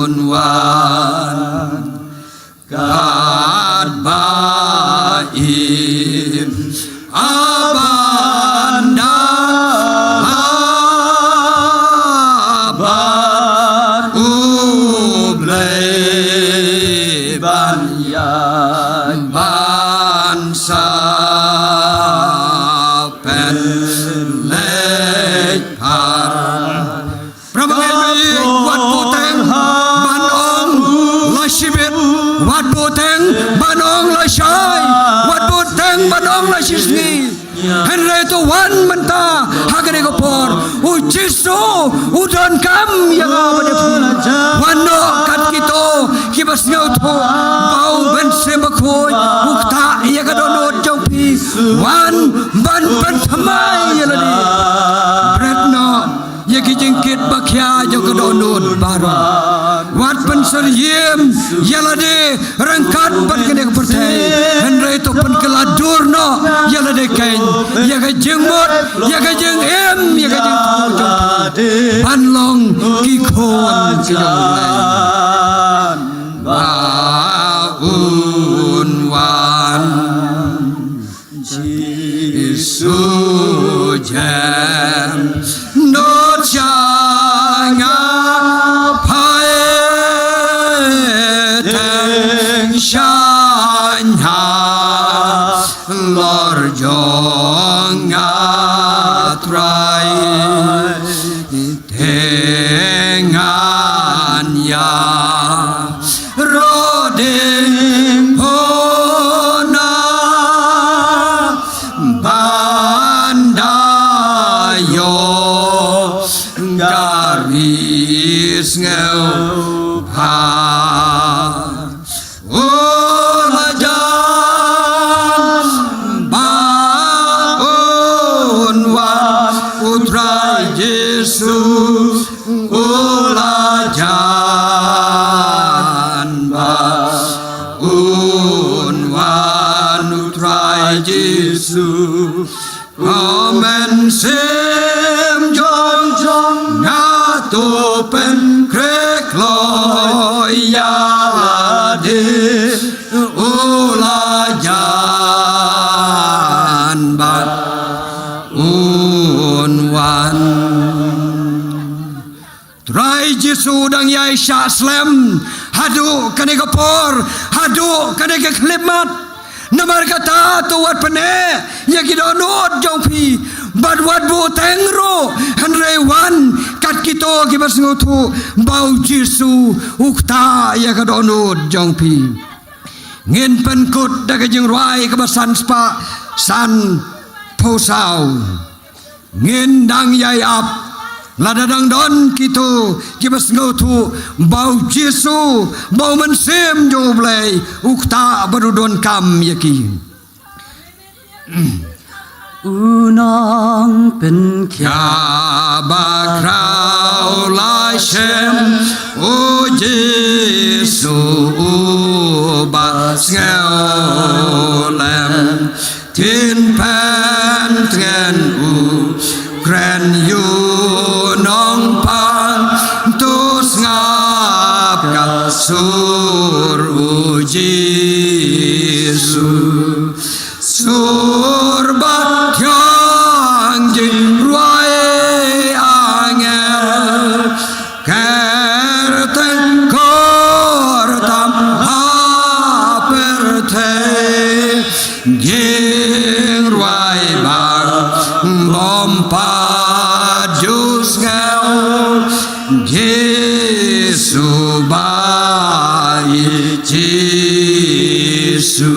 unwan kad baim abanda aban ublay ban yan bansa pen lek par prabangai wat puteng ban ong la shibit wat puteng ban ong la shai wat puteng ban ong la shisni henre to wan menta hagane ko por u Jesu udon kam yang abade wano kat kito kibas ngau to bau ben sembakoi ukta ya kadonot jong pi wan ban ban thamai yalani bretno ya kijingkit bakya jo kadonot baru wat penseriem yalade rangkat pan kene pertai henre to pan keladurno yalade kain ya ka jengmot ya ka jeng em ya ka jeng pan long ki khon jong baun wan Giêsu jam no changa phai thang shanya lor jonga trai tengan ya rodeng hona bandayo garis ngau pa olajan baun wan putra Yesus olajan baun wan putra Yesus amen sem jong jong ngatu pen krek loy ya de olajan baun wan Trai Jesu dang yai sha slem hadu kane kapor hadu kane ke klimat namar kata tu wat pene ya kidonot jong pi bad wat bu tengro hanre wan kat kito kibas ngutu bau Jesu ukta ya kidonot jong pi ngin penkut daga jeng ruai kebasan spa san posau ngin dang yai ap ladadang don kito kibas ngutu bau Jesu bau mensem jo blai ukta barudon kam yaki unang pen kya bakrau lai shem o Jesu bas ngau lem tin pan tren u kren yu nong pan tus ngap kasur u Jesu sur bat yang jing ruai angel kerten kor tam aperte jing ruai bang bom pajus ngau Jesu bai Jesu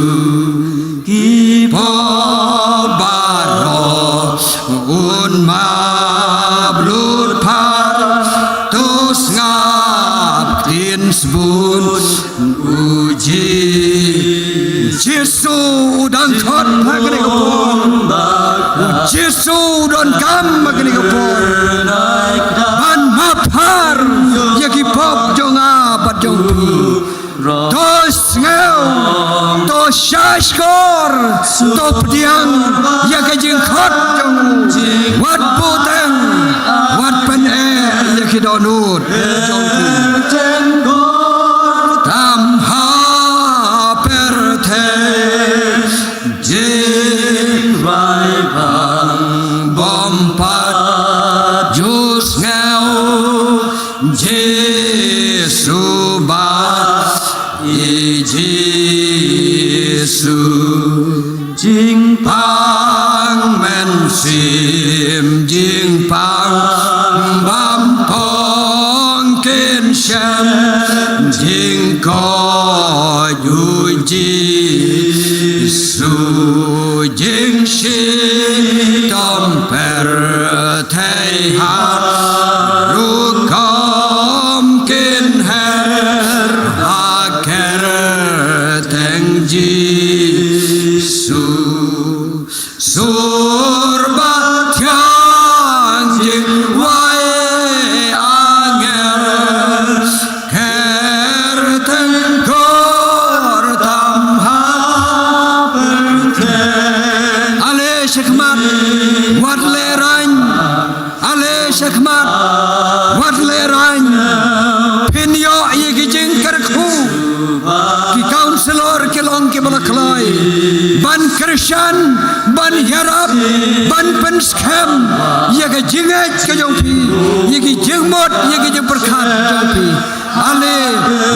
Pobaro un mablut par tus ngap tin sbun uji Jesu dan khot magni kapor Jesu dan kam magni kapor ban maphar yaki pop jonga pat jong tos ngau to shashkor to pdiang ya ka jing khot jong wat puteng wat pen e ya ki donut jong tam ha per the jing vai bang bom pat jus ngau Jesu ba Jesu jing pang men sim jing pang bam pong ken sham jing ko yu Jesu jing shi tom per thai ha ru kom ken her ha ker teng Jesu surba tyang jing wai angel wat lerang penyo ye ki jing kerku ki counselor ki long ki balaklai ban Christian ban yarab ban penskam ye ki jingat ka jongpi ye ki jingmot ye ki jing perkhat jongpi ale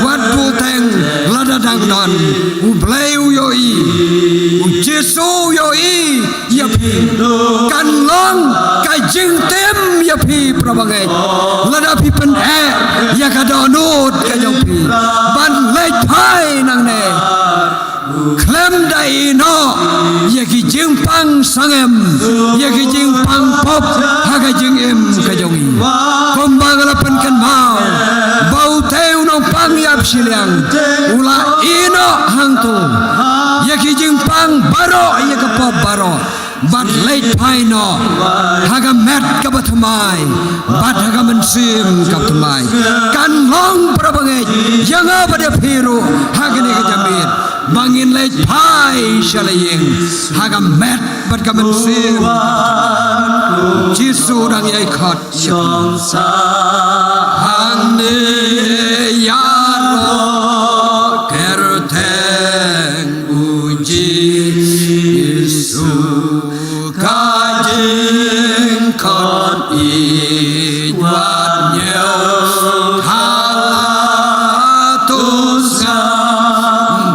wat puteng lada dang don u bleu yo i u Jesu yo i ye pi kan long ka jing tem ye pi prabangai lada pi pen ye ka donut ka jongpi ban lej phai nang ne klem dai no ye ki jing pang sangem ye ki jing pang pop ha ka jing em ka jongi kombang la pen kan mau bau teu no pang yap siliang ula ino hangtu ye ki jing pang baro ye ka pop baro bat late paino haga met ka batamai bat haga mensim ka batamai kan long prabangai yanga pada piru haga ni ka jamit bangin late pai shalaying haga met bat ka mensim Jesu dang yai khot hang ne yaro kerteng uji Yesu kajing kon iwan nhiều halatus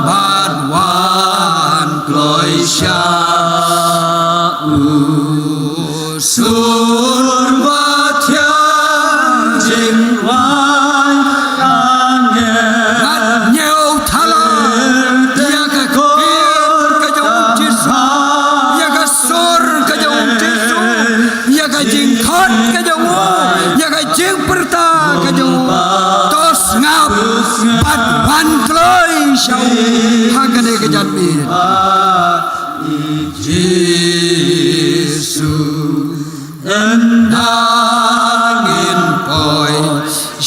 bad wan kloi sha sur bathya jing wan angel nhiều thala ya ka kir ka jong Jesu ya ka sur ka jong Jesu ya ka jing khot ka jong ya ka jing perta ka jong tos ngap bat ban kloi shau ha ka ne ka jan mi Jesu nangin poi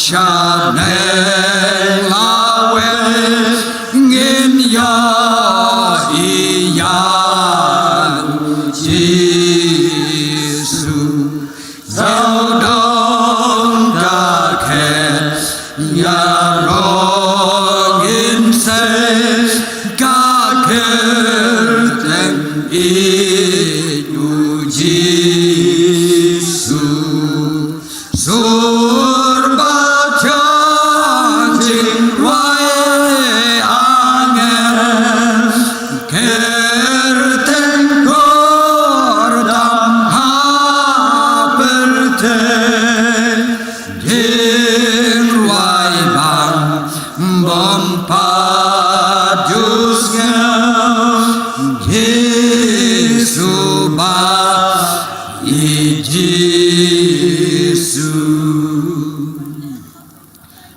shanel lawe ngin ya iyan Jesu giao đông cả khen ya rong in se cả khen ten iu Jesu sur bathang jing wai angel kerten kordam ha perten jing wai bang bom padus Jesu ba Jesu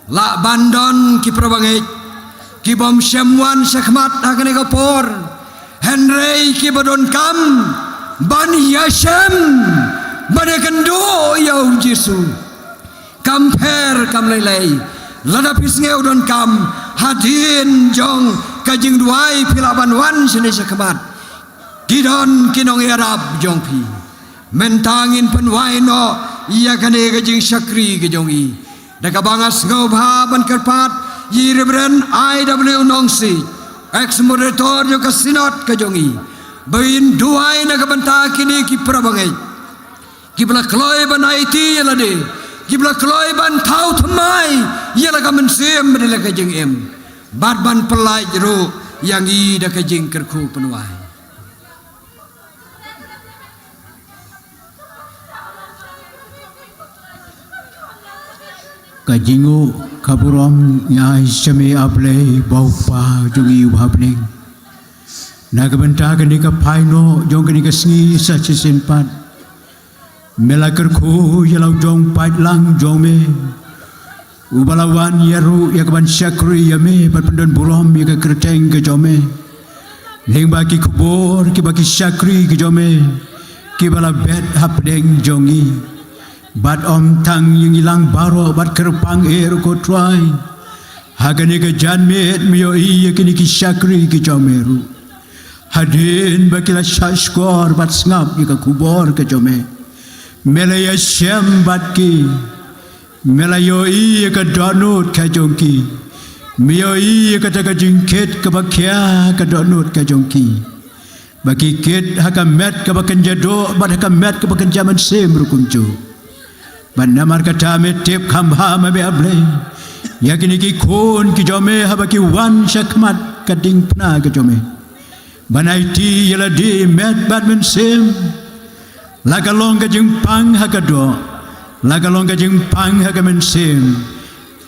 la bandon ki prabangai ki bom syamwan sakmat hakane kapor Henry ki badon kam ban yasham bade kendo yau Jesu kamper kam lelai lada pisngeu don kam hadin jong kajing duai pilaban wan sini sakmat kidon kinong yarab jong pi mentangin penwai no ia kane kajing sakri kejongi daga bangas ngau ban kerpat yi Reverend IW Nongsi ex moderator yo ka sinot kejongi bain duai na kabanta kini ki prabangai kibla kloi ban IT yalade kibla kloi ban thau thamai yala ka mensem bedela kajing em bad ban pelai jero yang i da kajing kerku penwai Kajingu kaburom nyai semi ablei bau pa jungi wabning nagabenta kani ka paino jong kani ka sngi sa chisinpat melakar ku yalau jong pait lang jong me ubalawan yaru yakaban syakri yame patpendon burom yaka kerteng ke jome ning baki kubor ki baki syakri ke jome ki bala bet hapdeng jongi bat om tang yang hilang baro bat kerpang ko try hagane ke janmet mio iya kini ki syakri ki jomeru hadin bakila syashkor bat ngap ka kubor ke jome melaya syam bat ki melayoi ka donut ka jongki mioi ka taka jingket ka bakya ka donut ka jongki bagi ket hakamet ka bakan jado bad hakamet ka bakan jaman sem rukunju ban namar ka tame tep khambha ma be able yakini ki khon ki jome habaki wan shakmat ka ding pna ka jome banai ti yala di met badman sem lagalong ka jing pang hakado lagalong ka jing pang hakamen sem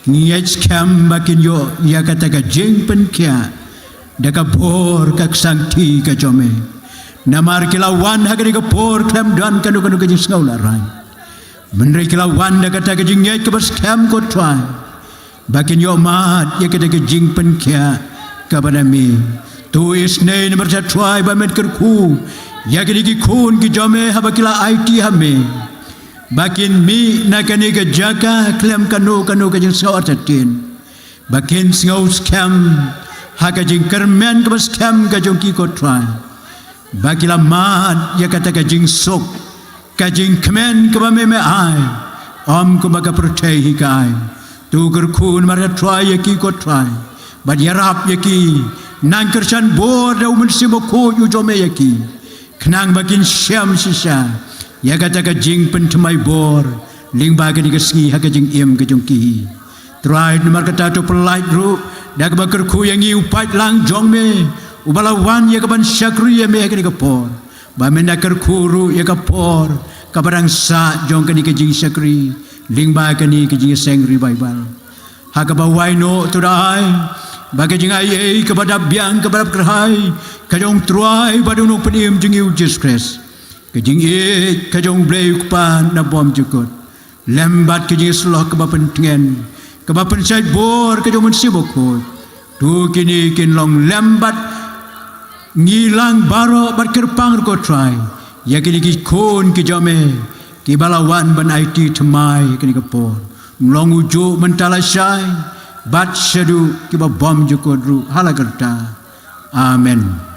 ngiyaj kam bakin yo yakata ka jing pen kya daka por kak sangti ka jome namar kilawan hagani ka por klam dan kanu ka jing ngau la rai menri kilawan daka ta ka jing ngiyaj ka bas kam ko try bakin yo mat yakata ka jing pen kya ka banami tu isne nomor try ba met kerku yakini ki khun ki jome habakila IT hame bakin mi nakani ka jaka klam kanu ka jing ngau tatin bakin ngau scam haka jing kermen ka scam ka jongki ko try bakila mat ya kata ka jing sok ka jing kemen ka me ai om ko baga protei kai tu ker kun mar try ya ki ko try bad yarap ya ki nang kersan bor da umun simo ko yu jome ya ki knang bakin syam sisa ya kata ka jing pentemai bor ling baga ni ka ski haka jing em ka jongki try nomor kata to polite ru dak bakar ku yang upat lang jong me ubalawan ya kaban syakri ya me ka por ba men dakar kuru ya ka por ka barang sa jong ka ni ka jing syakri ling ba ka ni ka jing seng revival ha ka ba wai no to dai ba ka jing ai ka ba biang ka ba kerhai ka jong truai ba do no penim jing Jesus Christ ka jing ka jong blei ku pa na bom jukot lembat ka jing sloh ka ba pentengen kebapan saya bor ke jomen sibuk tu kini kin long lambat ngilang baro bat kerpang ko try ya kini ki kon ki jome ki balawan ban IT temai kini ke por long uju mentala syai bat sedu ki ba bom jukot ru halagerta amen.